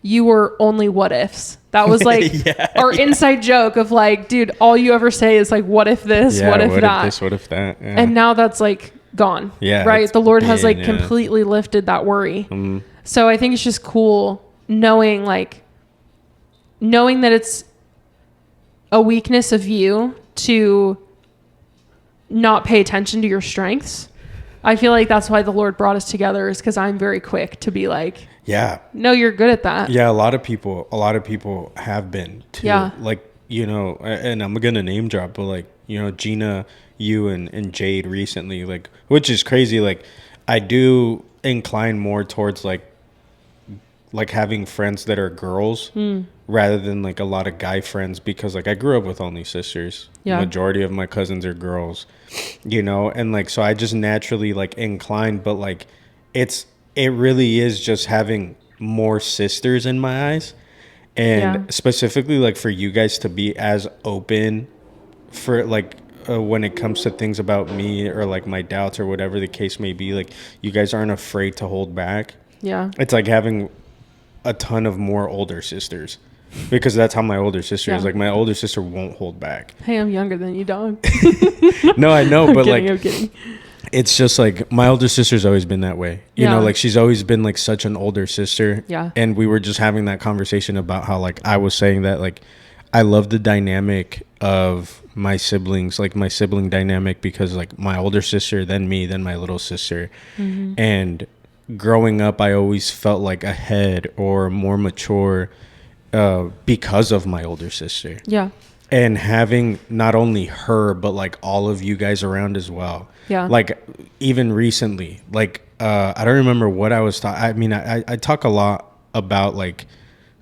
you were only what ifs. That was like our inside joke of like, dude, all you ever say is like, what if this, what if that? What if this, what if that? Yeah. And now that's like gone. Yeah. Right. The Lord has like completely lifted that worry. So I think it's just cool knowing that it's a weakness of you to not pay attention to your strengths. I feel like that's why the Lord brought us together, is because I'm very quick to be like, no, you're good at that. Yeah. A lot of people have been too. Yeah. Like, you know, and I'm going to name drop, but like, you know, Gina, you and Jade recently, like, which is crazy. Like I do incline more towards like having friends that are girls rather than like a lot of guy friends, because like I grew up with only sisters. Yeah. Majority of my cousins are girls, you know, and like so I just naturally like inclined, but like it really is just having more sisters in my eyes. And specifically like for you guys to be as open for like when it comes to things about me or like my doubts or whatever the case may be, like you guys aren't afraid to hold back. Yeah. It's like having a ton of more older sisters, because that's how my older sister is. Like my older sister won't hold back. Hey, I'm younger than you, dog. No, I know, but I'm like kidding. It's just like my older sister's always been that way. You know, like she's always been like such an older sister. Yeah. And we were just having that conversation about how like I was saying that like I love the dynamic of my siblings, like my sibling dynamic, because like my older sister, then me, then my little sister. Mm-hmm. And growing up, I always felt like ahead or more mature because of my older sister. Yeah. And having not only her, but like all of you guys around as well. Yeah. Like even recently, like I don't remember what I was talking. I mean, I talk a lot about like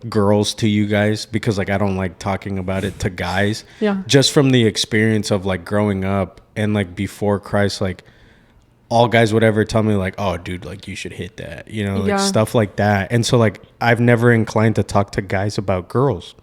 girls to you guys because like I don't like talking about it to guys. Yeah. Just from the experience of like growing up and like before Christ, like all guys would ever tell me like, oh dude, like you should hit that, you know, like stuff like that. And so like I've never inclined to talk to guys about girls.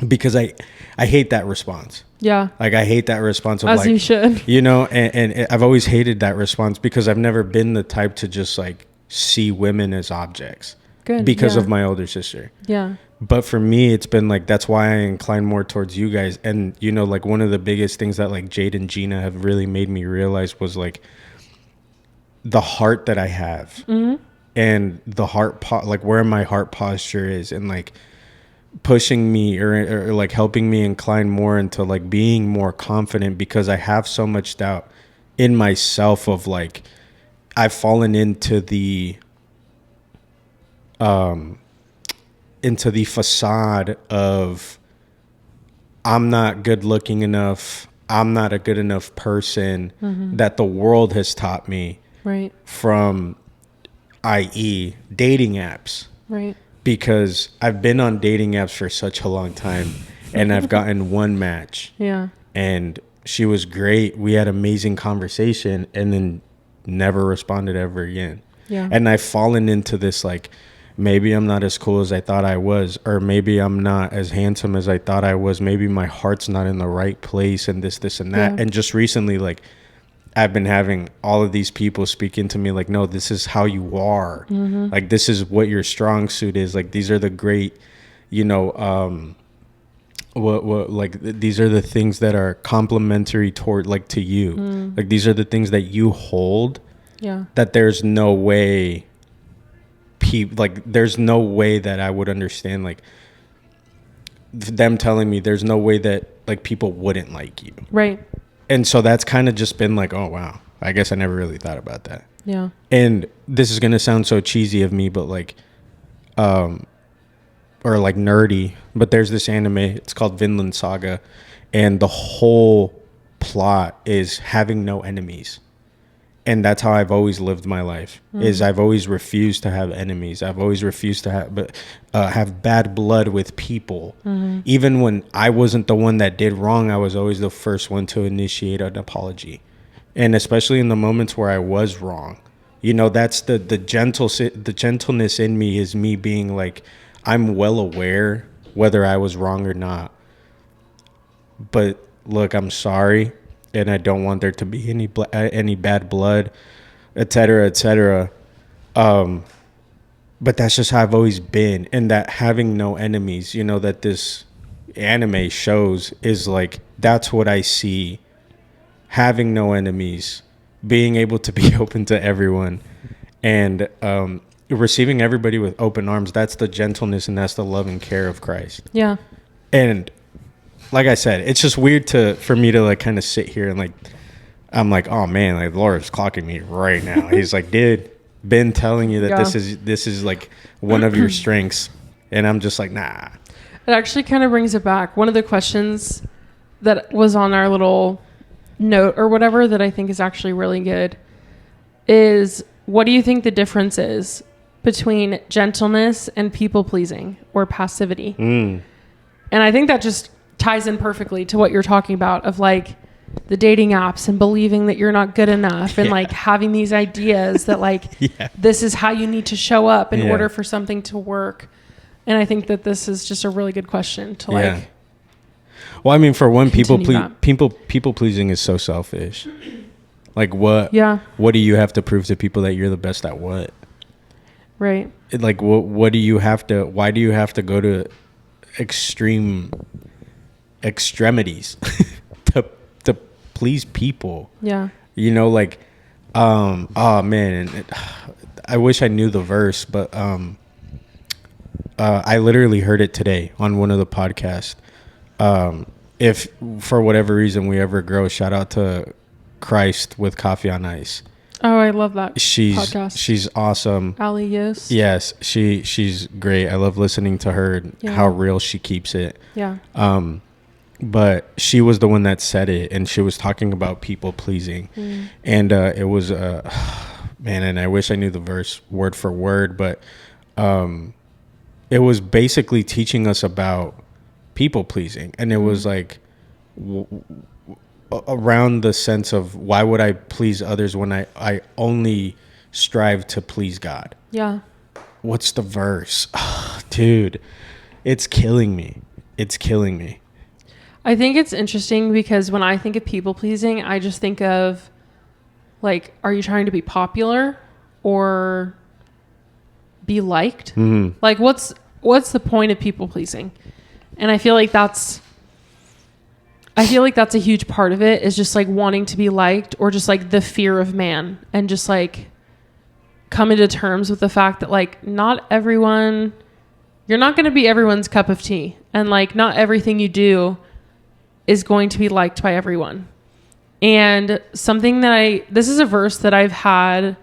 Because I hate that response. Yeah. Like I hate that response of as like, you should. You know, and I've always hated that response because I've never been the type to just like see women as objects. Good. Because of my older sister. Yeah. But for me, it's been like, that's why I incline more towards you guys. And, you know, like one of the biggest things that like Jade and Gina have really made me realize was like the heart that I have and the like where my heart posture is, and like pushing me or like helping me incline more into like being more confident, because I have so much doubt in myself of like I've fallen into the facade of I'm not good looking enough, I'm not a good enough person that the world has taught me from, i.e. dating apps. Right. Because I've been on dating apps for such a long time and I've gotten one match. Yeah. And she was great. We had amazing conversation and then never responded ever again. Yeah. And I've fallen into this like, maybe I'm not as cool as I thought I was, or maybe I'm not as handsome as I thought I was. Maybe my heart's not in the right place and this and that. Yeah. And just recently, like, I've been having all of these people speaking to me like, no, this is how you are. Like, this is what your strong suit is. Like, these are the great, you know, these are the things that are complementary toward, like, to you. Like, these are the things that you hold. Yeah. That there's no way there's no way that I would understand, like, them telling me there's no way that, like, people wouldn't like you. Right. And so that's kind of just been like, oh, wow, I guess I never really thought about that. Yeah. And this is going to sound so cheesy of me, but like, or like nerdy, but there's this anime, it's called Vinland Saga. And the whole plot is having no enemies. And that's how I've always lived my life, is I've always refused to have enemies. I've always refused to have bad blood with people. Even when I wasn't the one that did wrong, I was always the first one to initiate an apology. And especially in the moments where I was wrong, you know, that's the gentleness in me, is me being like, I'm well aware whether I was wrong or not. But look, I'm sorry. And I don't want there to be any bad blood, et cetera, et cetera. But that's just how I've always been. And that having no enemies, you know, that this anime shows, is like, that's what I see. Having no enemies, being able to be open to everyone, and receiving everybody with open arms. That's the gentleness and that's the love and care of Christ. Yeah. And like I said, it's just weird for me to like kind of sit here and like, I'm like, oh man, like the Lord is clocking me right now. He's like, dude, been telling you that this is like one of your strengths. And I'm just like, nah. It actually kind of brings it back. One of the questions that was on our little note or whatever that I think is actually really good is, what do you think the difference is between gentleness and people pleasing or passivity. Mm. And I think that just ties in perfectly to what you're talking about of like the dating apps and believing that you're not good enough and like having these ideas that like this is how you need to show up in order for something to work. And I think that this is just a really good question to like. Well, I mean, for one, people pleasing is so selfish. Like what? Yeah. What do you have to prove to people that you're the best at what? Right. Like what do you have to? Why do you have to go to extremities to please people? Yeah. You know, like, oh man, and I wish I knew the verse, but I literally heard it today on one of the podcasts. If for whatever reason we ever grow, shout out to Christ with Coffee on Ice. Oh, I love that podcast. She's awesome. Ali Yost. Yes, she's great. I love listening to her and how real she keeps it. Yeah. But she was the one that said it, and she was talking about people pleasing, and it was man, and I wish I knew the verse word for word, but it was basically teaching us about people pleasing, and it was like around the sense of why would I please others when I only strive to please God? Yeah. What's the verse? Dude, it's killing me. It's killing me. I think it's interesting because when I think of people pleasing, I just think of like, are you trying to be popular or be liked? Mm-hmm. Like what's the point of people pleasing? And I feel like that's a huge part of it, is just like wanting to be liked, or just like the fear of man, and just like coming to terms with the fact that like you're not going to be everyone's cup of tea, and like not everything you do is going to be liked by everyone. And this is a verse that I've had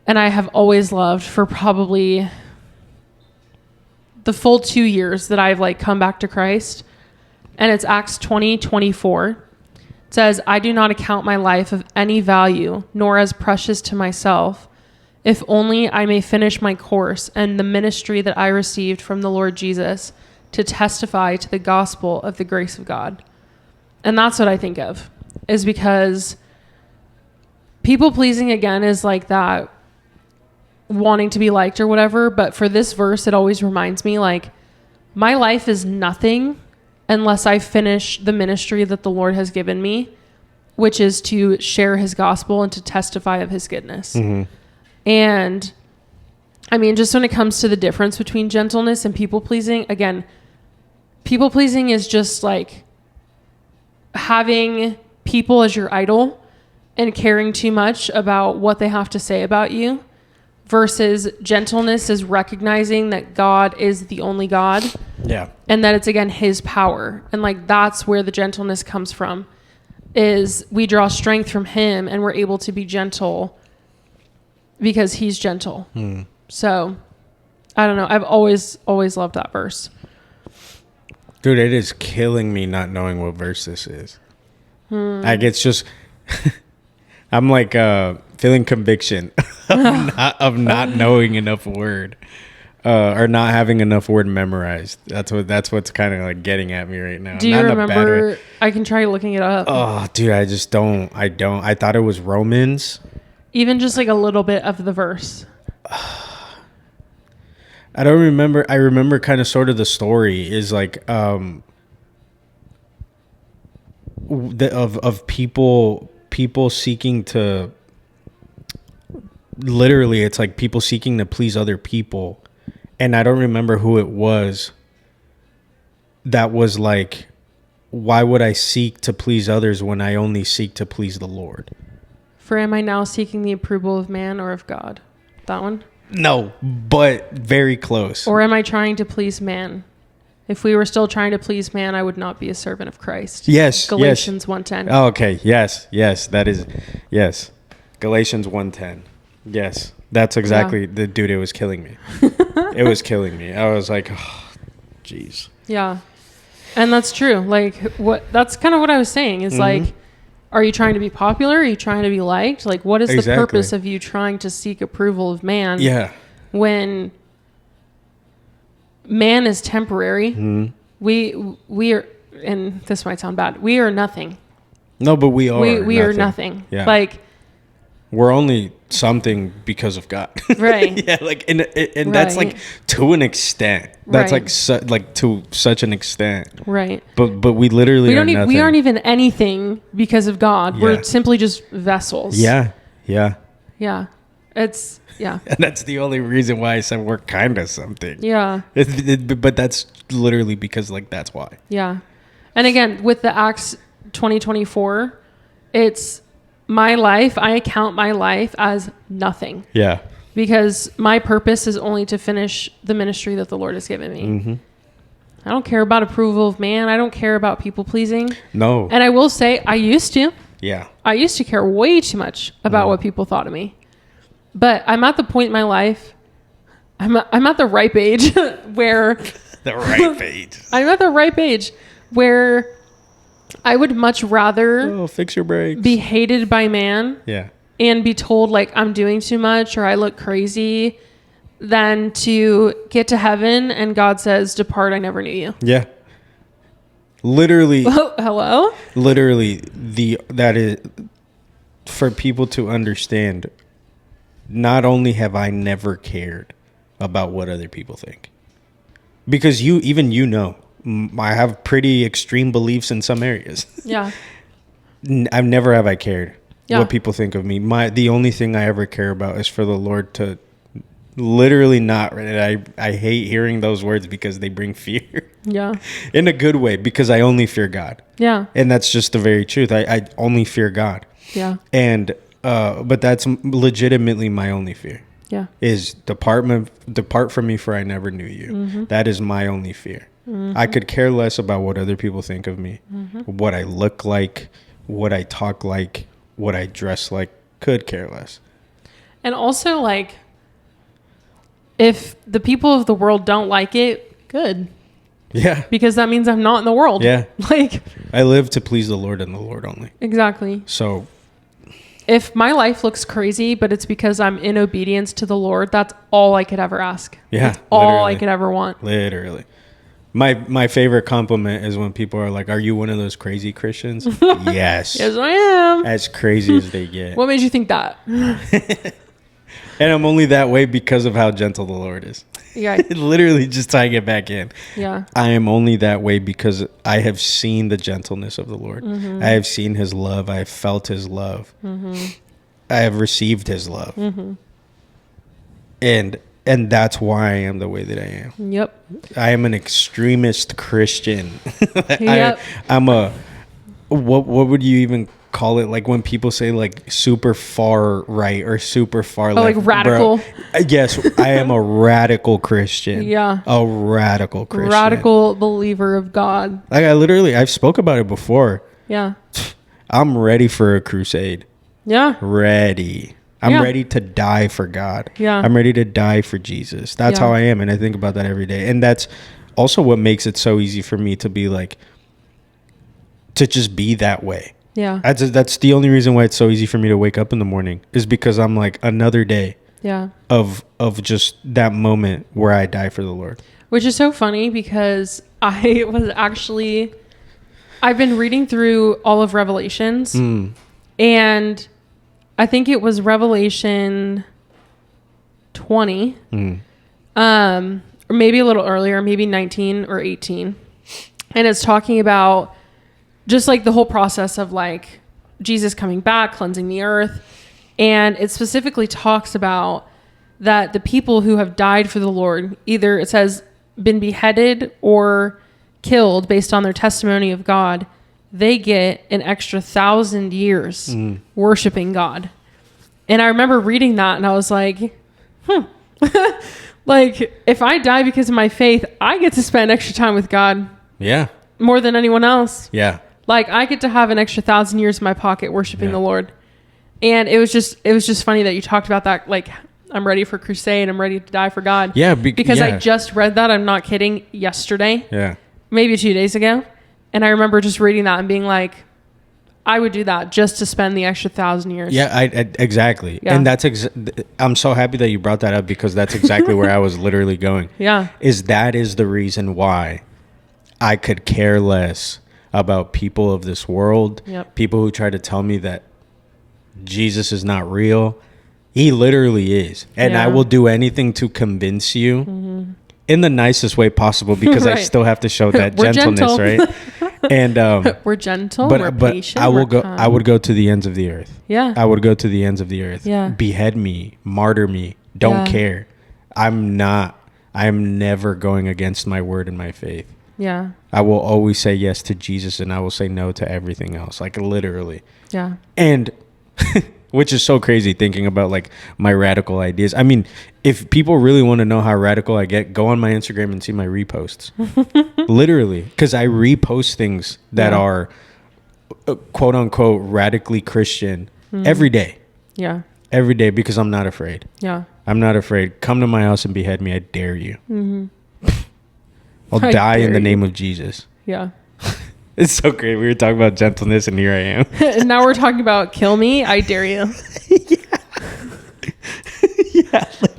and I have always loved for probably the full 2 years that I've like come back to Christ. And it's Acts 20:24. It says, "I do not account my life of any value, nor as precious to myself, if only I may finish my course and the ministry that I received from the Lord Jesus, to testify to the gospel of the grace of God." And that's what I think of, is because people pleasing again is like that wanting to be liked or whatever. But for this verse, it always reminds me like my life is nothing unless I finish the ministry that the Lord has given me, which is to share his gospel and to testify of his goodness. Mm-hmm. And I mean, just when it comes to the difference between gentleness and people pleasing, again, people pleasing is just like having people as your idol and caring too much about what they have to say about you, versus gentleness is recognizing that God is the only God. Yeah. And that it's, again, his power. And like, that's where the gentleness comes from, is we draw strength from him and we're able to be gentle because he's gentle. So I don't know. I've always loved that verse. Dude, it is killing me not knowing what verse this is. Like, it's just, I'm like feeling conviction of not knowing enough word, or not having enough word memorized. That's what's kind of like getting at me right now. Do you remember? I can try looking it up. Oh, dude, I just don't. I thought it was Romans. Even just like a little bit of the verse. I don't remember. I remember kind of sort of the story is like of people seeking to, literally it's like people seeking to please other people, and I don't remember who it was that was like, why would I seek to please others when I only seek to please the Lord? For am I now seeking the approval of man or of God? That one? No, but very close. Or am I trying to please man? If we were still trying to please man, I would not be a servant of Christ. Yes. Galatians 1:10. Oh, okay. Yes. That is. Yes. Galatians 1:10. Yes. That's exactly the dude. It was killing me. It was killing me. I was like, oh, geez. Yeah. And that's true. Like that's kind of what I was saying is like, Are you trying to be popular? Are you trying to be liked? Like, what is the purpose of you trying to seek approval of man? Yeah. When man is temporary, we are, and this might sound bad, we are nothing. No, but we are. We are nothing. Yeah. Like, we're only something because of God. Right. Yeah. Like, and that's like to an extent. That's like to such an extent. Right. But we literally are nothing. We aren't even anything because of God. Yeah. We're simply just vessels. Yeah. Yeah. Yeah. It's, yeah. And that's the only reason why I said we're kind of something. Yeah. But that's literally because, like, that's why. Yeah. And again, with the Acts 2024, it's my life. I count my life as nothing. Yeah. Because my purpose is only to finish the ministry that the Lord has given me. I don't care about approval of man. I don't care about people pleasing. No. And I will say, I used to. Yeah. I used to care way too much about what people thought of me. But I'm at the point in my life, I'm at the ripe age where... The ripe age. I'm at the ripe age where I would much rather... fix your brakes. ...be hated by man. Yeah. And be told, like, I'm doing too much or I look crazy than to get to heaven and God says, depart, I never knew you. Yeah. Literally. Hello? Literally, that is... For people to understand... Not only have I never cared about what other people think, because I have pretty extreme beliefs in some areas. Yeah. I've never have I cared what people think of me. The only thing I ever care about is for the Lord to literally not. And I hate hearing those words because they bring fear. Yeah. In a good way, because I only fear God. Yeah. And that's just the very truth. I only fear God. Yeah. And but that's legitimately my only fear. Yeah. Is depart from me, for I never knew you. Mm-hmm. That is my only fear. Mm-hmm. I could care less about what other people think of me, what I look like, what I talk like, what I dress like. Could care less. And also, like, if the people of the world don't like it, good. Yeah. Because that means I'm not in the world. Yeah. Like, I live to please the Lord and the Lord only. Exactly. So if my life looks crazy, but it's because I'm in obedience to the Lord, that's all I could ever ask. Yeah. That's all I could ever want. Literally. My favorite compliment is when people are like, are you one of those crazy Christians? Yes. Yes, I am. As crazy as they get. What made you think that? And I'm only that way because of how gentle the Lord is. Yeah. Literally just tying it back in. Yeah. I am only that way because I have seen the gentleness of the Lord. Mm-hmm. I have seen his love. I have felt his love. Mm-hmm. I have received his love. Mm-hmm. And that's why I am the way that I am. Yep. I am an extremist Christian. Yep. I'm a, what would you even call it? Like when people say like super far right or super far left. Like radical. Bro, yes, I am a radical Christian. Yeah. A radical Christian. Radical believer of God. Like I've spoke about it before. Yeah. I'm ready for a crusade. Yeah. Ready. I'm ready to die for God. Yeah. I'm ready to die for Jesus. That's how I am. And I think about that every day. And that's also what makes it so easy for me to be like, to just be that way. Yeah. That's the only reason why it's so easy for me to wake up in the morning is because I'm like another day. Yeah. Of just that moment where I die for the Lord. Which is so funny because I've been reading through all of Revelations and I think it was Revelation 20, or maybe a little earlier, maybe 19 or 18. And it's talking about just like the whole process of like Jesus coming back, cleansing the earth. And it specifically talks about that the people who have died for the Lord, either it says been beheaded or killed based on their testimony of God, they get an extra 1,000 years worshiping God. And I remember reading that and I was like, like if I die because of my faith, I get to spend extra time with God. Yeah. More than anyone else. Yeah. Like I get to have an extra 1,000 years in my pocket worshiping the Lord. And it was just funny that you talked about that. Like I'm ready for crusade. I'm ready to die for God. Yeah. Because I just read that. I'm not kidding. Yesterday. Yeah. Maybe 2 days ago. And I remember just reading that and being like, I would do that just to spend the extra 1,000 years. Yeah, I exactly. Yeah. And that's I'm so happy that you brought that up, because that's exactly where I was literally going. Yeah. That is the reason why I could care less about people of this world, people who try to tell me that Jesus is not real. He literally is. And I will do anything to convince you in the nicest way possible, because I still have to show that gentleness, right? And we're gentle, we're patient, I would go to the ends of the earth. Yeah. I would go to the ends of the earth. Yeah. Behead me, martyr me, don't care. I'm never going against my word and my faith. Yeah. I will always say yes to Jesus, and I will say no to everything else, like literally. Yeah. And which is so crazy thinking about like my radical ideas. I mean, if people really want to know how radical I get, go on my Instagram and see my reposts. Literally, because I repost things that are quote unquote radically Christian every day. Yeah. Every day, because I'm not afraid. Yeah. I'm not afraid. Come to my house and behead me. I dare you. I'll die in the name of Jesus. Yeah. It's so great. We were talking about gentleness, and here I am. And now we're talking about kill me. I dare you.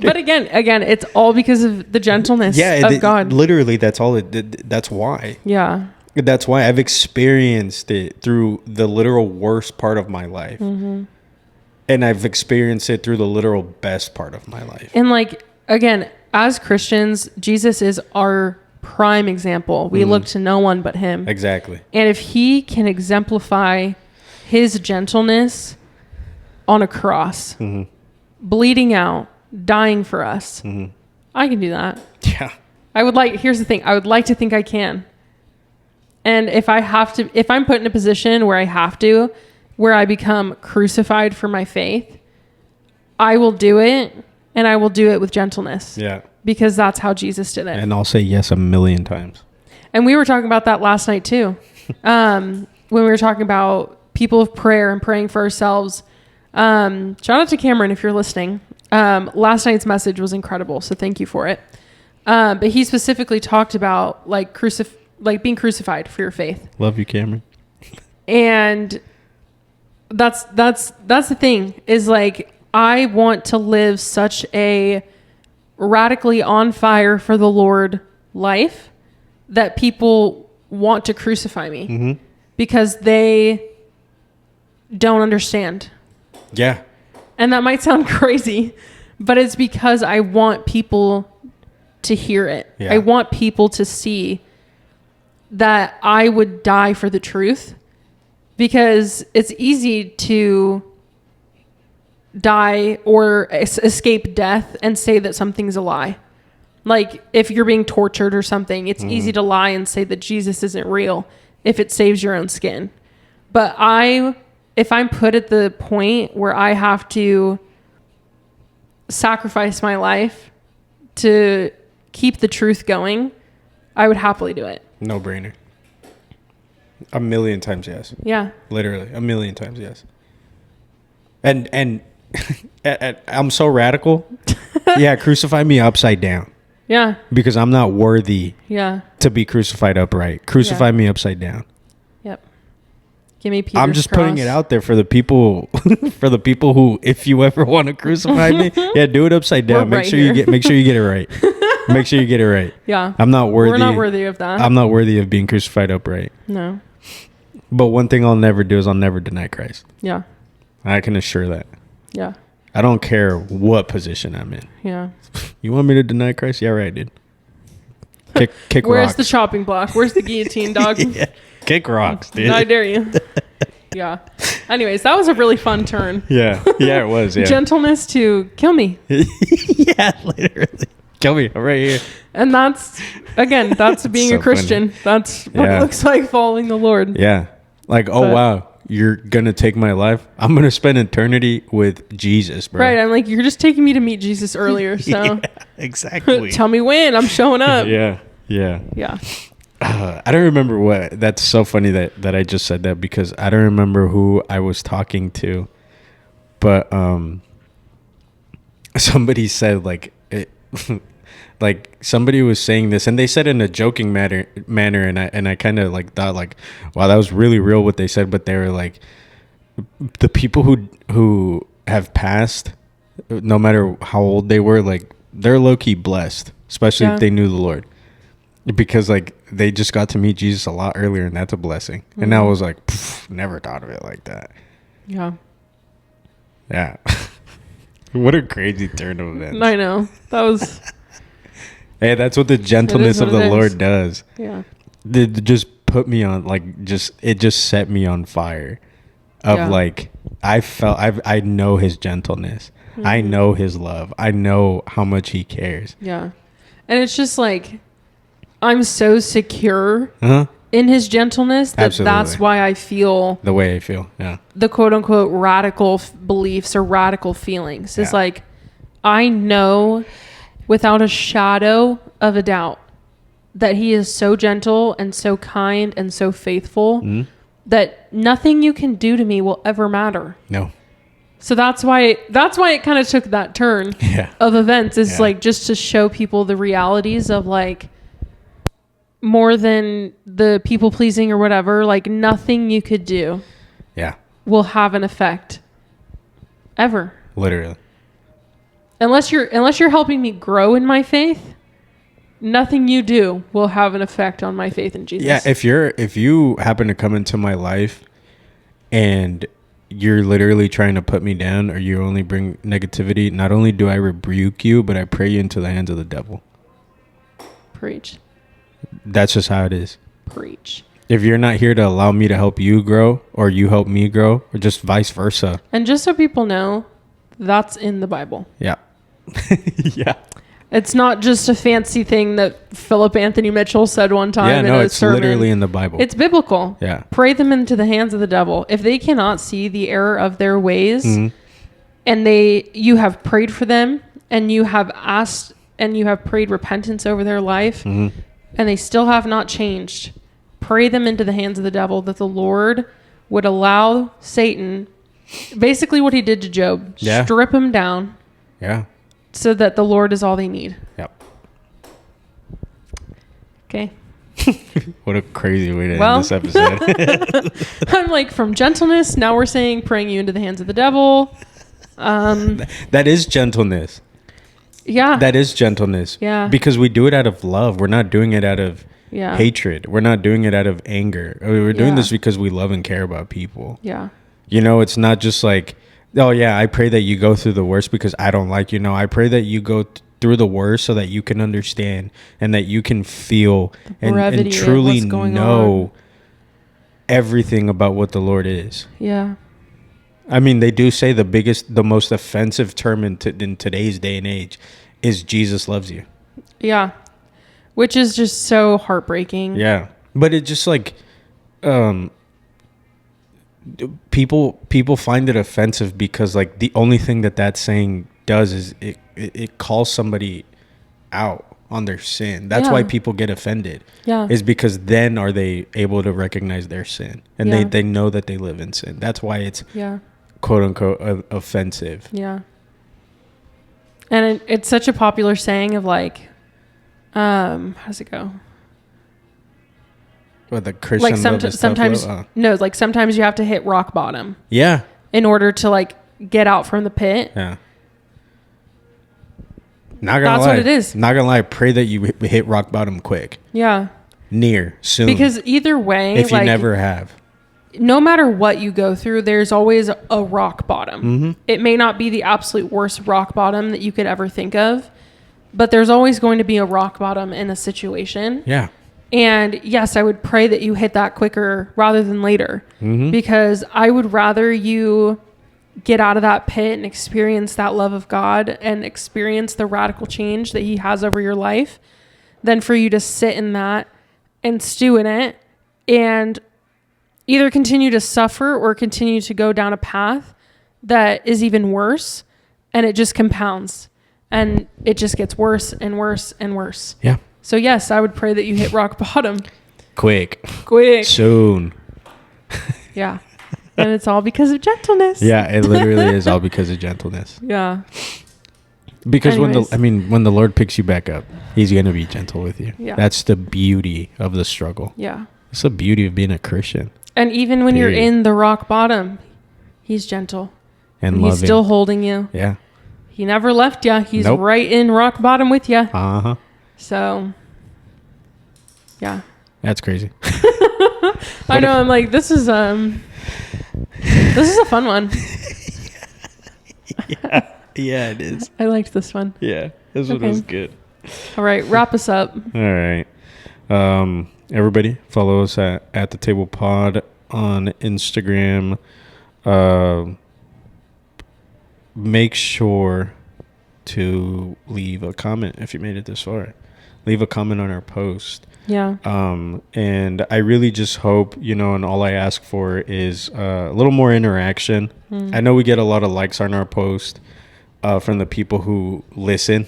But again, it's all because of the gentleness of God. Literally, that's all. That's why. Yeah. That's why I've experienced it through the literal worst part of my life. And I've experienced it through the literal best part of my life. And like, again, as Christians, Jesus is our prime example. We look to no one but him. Exactly. And if he can exemplify his gentleness on a cross, bleeding out, dying for us, I can do that. Yeah. Here's the thing. I would like to think I can. And if I'm put in a position where I have to, where I become crucified for my faith, I will do it, and I will do it with gentleness. Yeah. Because that's how Jesus did it. And I'll say yes 1,000,000 times. And we were talking about that last night too. When we were talking about people of prayer and praying for ourselves. Shout out to Cameron if you're listening. Last night's message was incredible, so thank you for it. But he specifically talked about like being crucified for your faith. Love you, Cameron. And that's the thing, is like, I want to live such a radically on fire for the Lord life that people want to crucify me because they don't understand. Yeah. And that might sound crazy, but it's because I want people to hear it. Yeah. I want people to see that I would die for the truth, because it's easy to die or escape death and say that something's a lie. Like if you're being tortured or something, it's easy to lie and say that Jesus isn't real if it saves your own skin. But if I'm put at the point where I have to sacrifice my life to keep the truth going, I would happily do it. No brainer. 1,000,000 times yes. Yeah. Literally 1,000,000 times yes. And I'm so radical. Yeah, crucify me upside down. Yeah. Because I'm not worthy to be crucified upright. Crucify me upside down. Yep. Give me Peter's I'm just cross. putting it out there for the people who, if you ever want to crucify me, do it upside down. Make sure you get it right. Make sure you get it right. Yeah. I'm not worthy. We're not worthy of that. I'm not worthy of being crucified upright. No. But one thing I'll never do is I'll never deny Christ. Yeah. I can assure that. Yeah. I don't care what position I'm in. Yeah. You want me to deny Christ? Yeah, right, dude. Kick Where's rocks. The chopping block? Where's the guillotine, dog? Yeah. Kick rocks, dude. I dare you. Yeah. Anyways, that was a really fun turn. Yeah. Yeah, it was. Yeah. Gentleness to kill me. Yeah, literally. Kill me. I'm right here. And that's being a Christian. Funny. That's what it looks like following the Lord. Yeah. Like, wow, you're going to take my life? I'm going to spend eternity with Jesus, bro. Right. I'm like, you're just taking me to meet Jesus earlier. So yeah, exactly. Tell me when. I'm showing up. Yeah. Yeah. Yeah. I don't remember what. That's so funny that I just said that, because I don't remember who I was talking to. But somebody said, like, like somebody was saying this, and they said in a joking manner, and I kind of like thought like, wow, that was really real what they said. But they were like, the people who have passed, no matter how old they were, like they're low key blessed, especially if they knew the Lord, because like they just got to meet Jesus a lot earlier, and that's a blessing. Mm-hmm. And I was like, never thought of it like that. Yeah. What a crazy turn of events. I know. That was. Hey, that's what the gentleness of the Lord does. Yeah. It just put me on, like, it just set me on fire. Like, I know his gentleness. Mm-hmm. I know his love. I know how much he cares. Yeah. And it's just like, I'm so secure in his gentleness that's why I feel the way I feel. Yeah. The quote unquote radical beliefs or radical feelings. It's like, I know without a shadow of a doubt that he is so gentle and so kind and so faithful that nothing you can do to me will ever matter. No. So that's why it kind of took that turn of events. Is like just to show people the realities of like, more than the people pleasing or whatever, like nothing you could do will have an effect ever. Literally. Unless you're helping me grow in my faith, nothing you do will have an effect on my faith in Jesus. Yeah, if you happen to come into my life and you're literally trying to put me down, or you only bring negativity, not only do I rebuke you, but I pray you into the hands of the devil. Preach. That's just how it is. Preach. If you're not here to allow me to help you grow, or you help me grow, or just vice versa. And just so people know, that's in the Bible. Yeah. Yeah. It's not just a fancy thing that Philip Anthony Mitchell said one time in a sermon. Literally in the Bible. It's biblical. Yeah. Pray them into the hands of the devil. If they cannot see the error of their ways, and you have prayed for them, and you have asked, and you have prayed repentance over their life, and they still have not changed, pray them into the hands of the devil, that the Lord would allow Satan, basically what he did to Job, strip him down. Yeah. So that the Lord is all they need. Yep. Okay. What a crazy way to end this episode. I'm like, from gentleness, now we're saying praying you into the hands of the devil. That is gentleness. Yeah. That is gentleness. Yeah. Because we do it out of love. We're not doing it out of hatred. We're not doing it out of anger. We're doing this because we love and care about people. Yeah. You know, it's not just like, oh yeah, I pray that you go through the worst because I don't like you. No, I pray that you go through the worst so that you can understand and that you can feel and truly know everything about what the Lord is. Yeah. I mean, they do say the most offensive term in today's day and age is Jesus loves you. Yeah. Which is just so heartbreaking. Yeah. But it just like, people find it offensive because like the only thing that saying does is it calls somebody out on their sin. That's why people get offended. Yeah. Is because then are they able to recognize their sin, and they know that they live in sin. That's why it's quote unquote offensive. Yeah. And it's such a popular saying of like, how does it go? What, the Christian sometimes like sometimes you have to hit rock bottom. Yeah. In order to like get out from the pit. Yeah. That's what it is. Not gonna lie. Pray that you hit rock bottom quick. Yeah. Soon. Because either way, if you never have, no matter what you go through, there's always a rock bottom. Mm-hmm. It may not be the absolute worst rock bottom that you could ever think of, but there's always going to be a rock bottom in a situation. Yeah. And yes, I would pray that you hit that quicker rather than later, because I would rather you get out of that pit and experience that love of God and experience the radical change that he has over your life than for you to sit in that and stew in it and either continue to suffer or continue to go down a path that is even worse, and it just compounds and it just gets worse and worse and worse. Yeah. So yes, I would pray that you hit rock bottom. Quick. Soon. Yeah. And it's all because of gentleness. Yeah, it literally is all because of gentleness. Yeah. Because when the Lord picks you back up, he's going to be gentle with you. Yeah. That's the beauty of the struggle. Yeah. It's the beauty of being a Christian. And even when you're in the rock bottom, he's gentle. And loving. He's still holding you. Yeah. He never left you. He's right in rock bottom with you. Uh-huh. So, yeah. That's crazy. I know. I'm like, this is a fun one. Yeah, it is. I liked this one. Yeah, this one was good. All right, wrap us up. All right. Everybody, follow us at the Table Pod on Instagram. Make sure to leave a comment if you made it this far. Leave a comment on our post. Yeah. And I really just hope, and all I ask for is a little more interaction. I know we get a lot of likes on our post from the people who listen.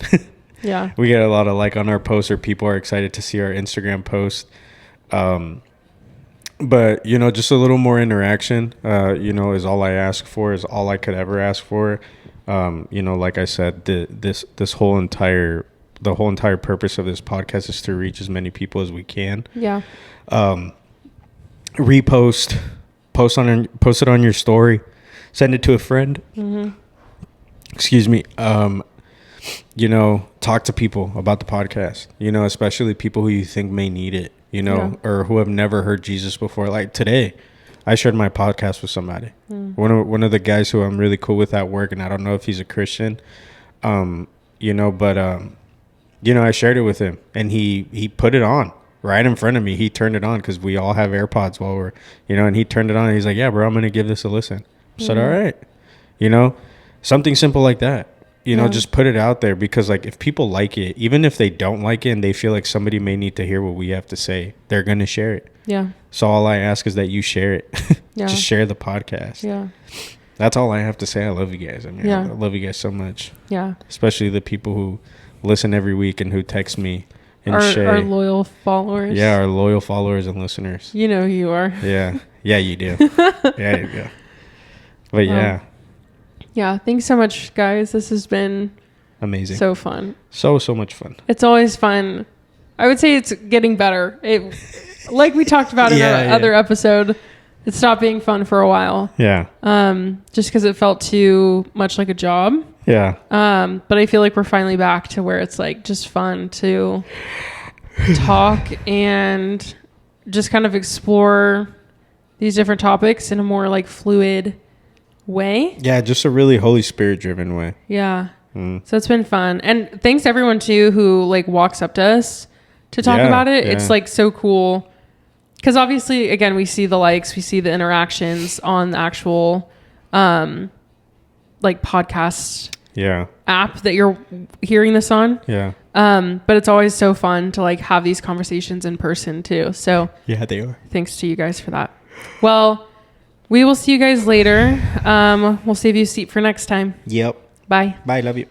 Yeah. We get a lot of like on our posts, or people are excited to see our Instagram post. But, just a little more interaction, is all I ask for, is all I could ever ask for. Like I said, the whole entire purpose of this podcast is to reach as many people as we can. Yeah. Repost, post it on your story, send it to a friend. Mm-hmm. Excuse me. Talk to people about the podcast, especially people who you think may need it, or who have never heard Jesus before. Like today, I shared my podcast with somebody. One of the guys who I'm really cool with at work, and I don't know if he's a Christian, I shared it with him, and he put it on right in front of me. He turned it on because we all have AirPods while we're, and he turned it on. And he's like, "Yeah, bro, I'm going to give this a listen." I said, "All right." Something simple like that, just put it out there, because like if people like it, even if they don't like it and they feel like somebody may need to hear what we have to say, they're going to share it. Yeah. So all I ask is that you share it. Yeah. Just share the podcast. Yeah. That's all I have to say. I love you guys. I love you guys so much. Yeah. Especially the people who listen every week and who text me and share. Our loyal followers. Yeah, our loyal followers and listeners. You know who you are. Yeah. Yeah, you do. Yeah, you go. But yeah. Yeah, thanks so much, guys. This has been amazing. So fun. So much fun. It's always fun. I would say it's getting better. Like we talked about in our other episode, it stopped being fun for a while. Yeah. Just because it felt too much like a job. Yeah. But I feel like we're finally back to where it's like just fun to talk and just kind of explore these different topics in a more like fluid way. Yeah, just a really Holy Spirit driven way. Yeah. So it's been fun. And thanks everyone too who like walks up to us to talk about it. Yeah. It's like so cool. Because obviously, again, we see the likes, we see the interactions on the actual like podcast app that you're hearing this on. Yeah. But it's always so fun to like have these conversations in person too. So yeah, they are. Thanks to you guys for that. Well, we will see you guys later. We'll save you a seat for next time. Yep. Bye. Bye. Love you.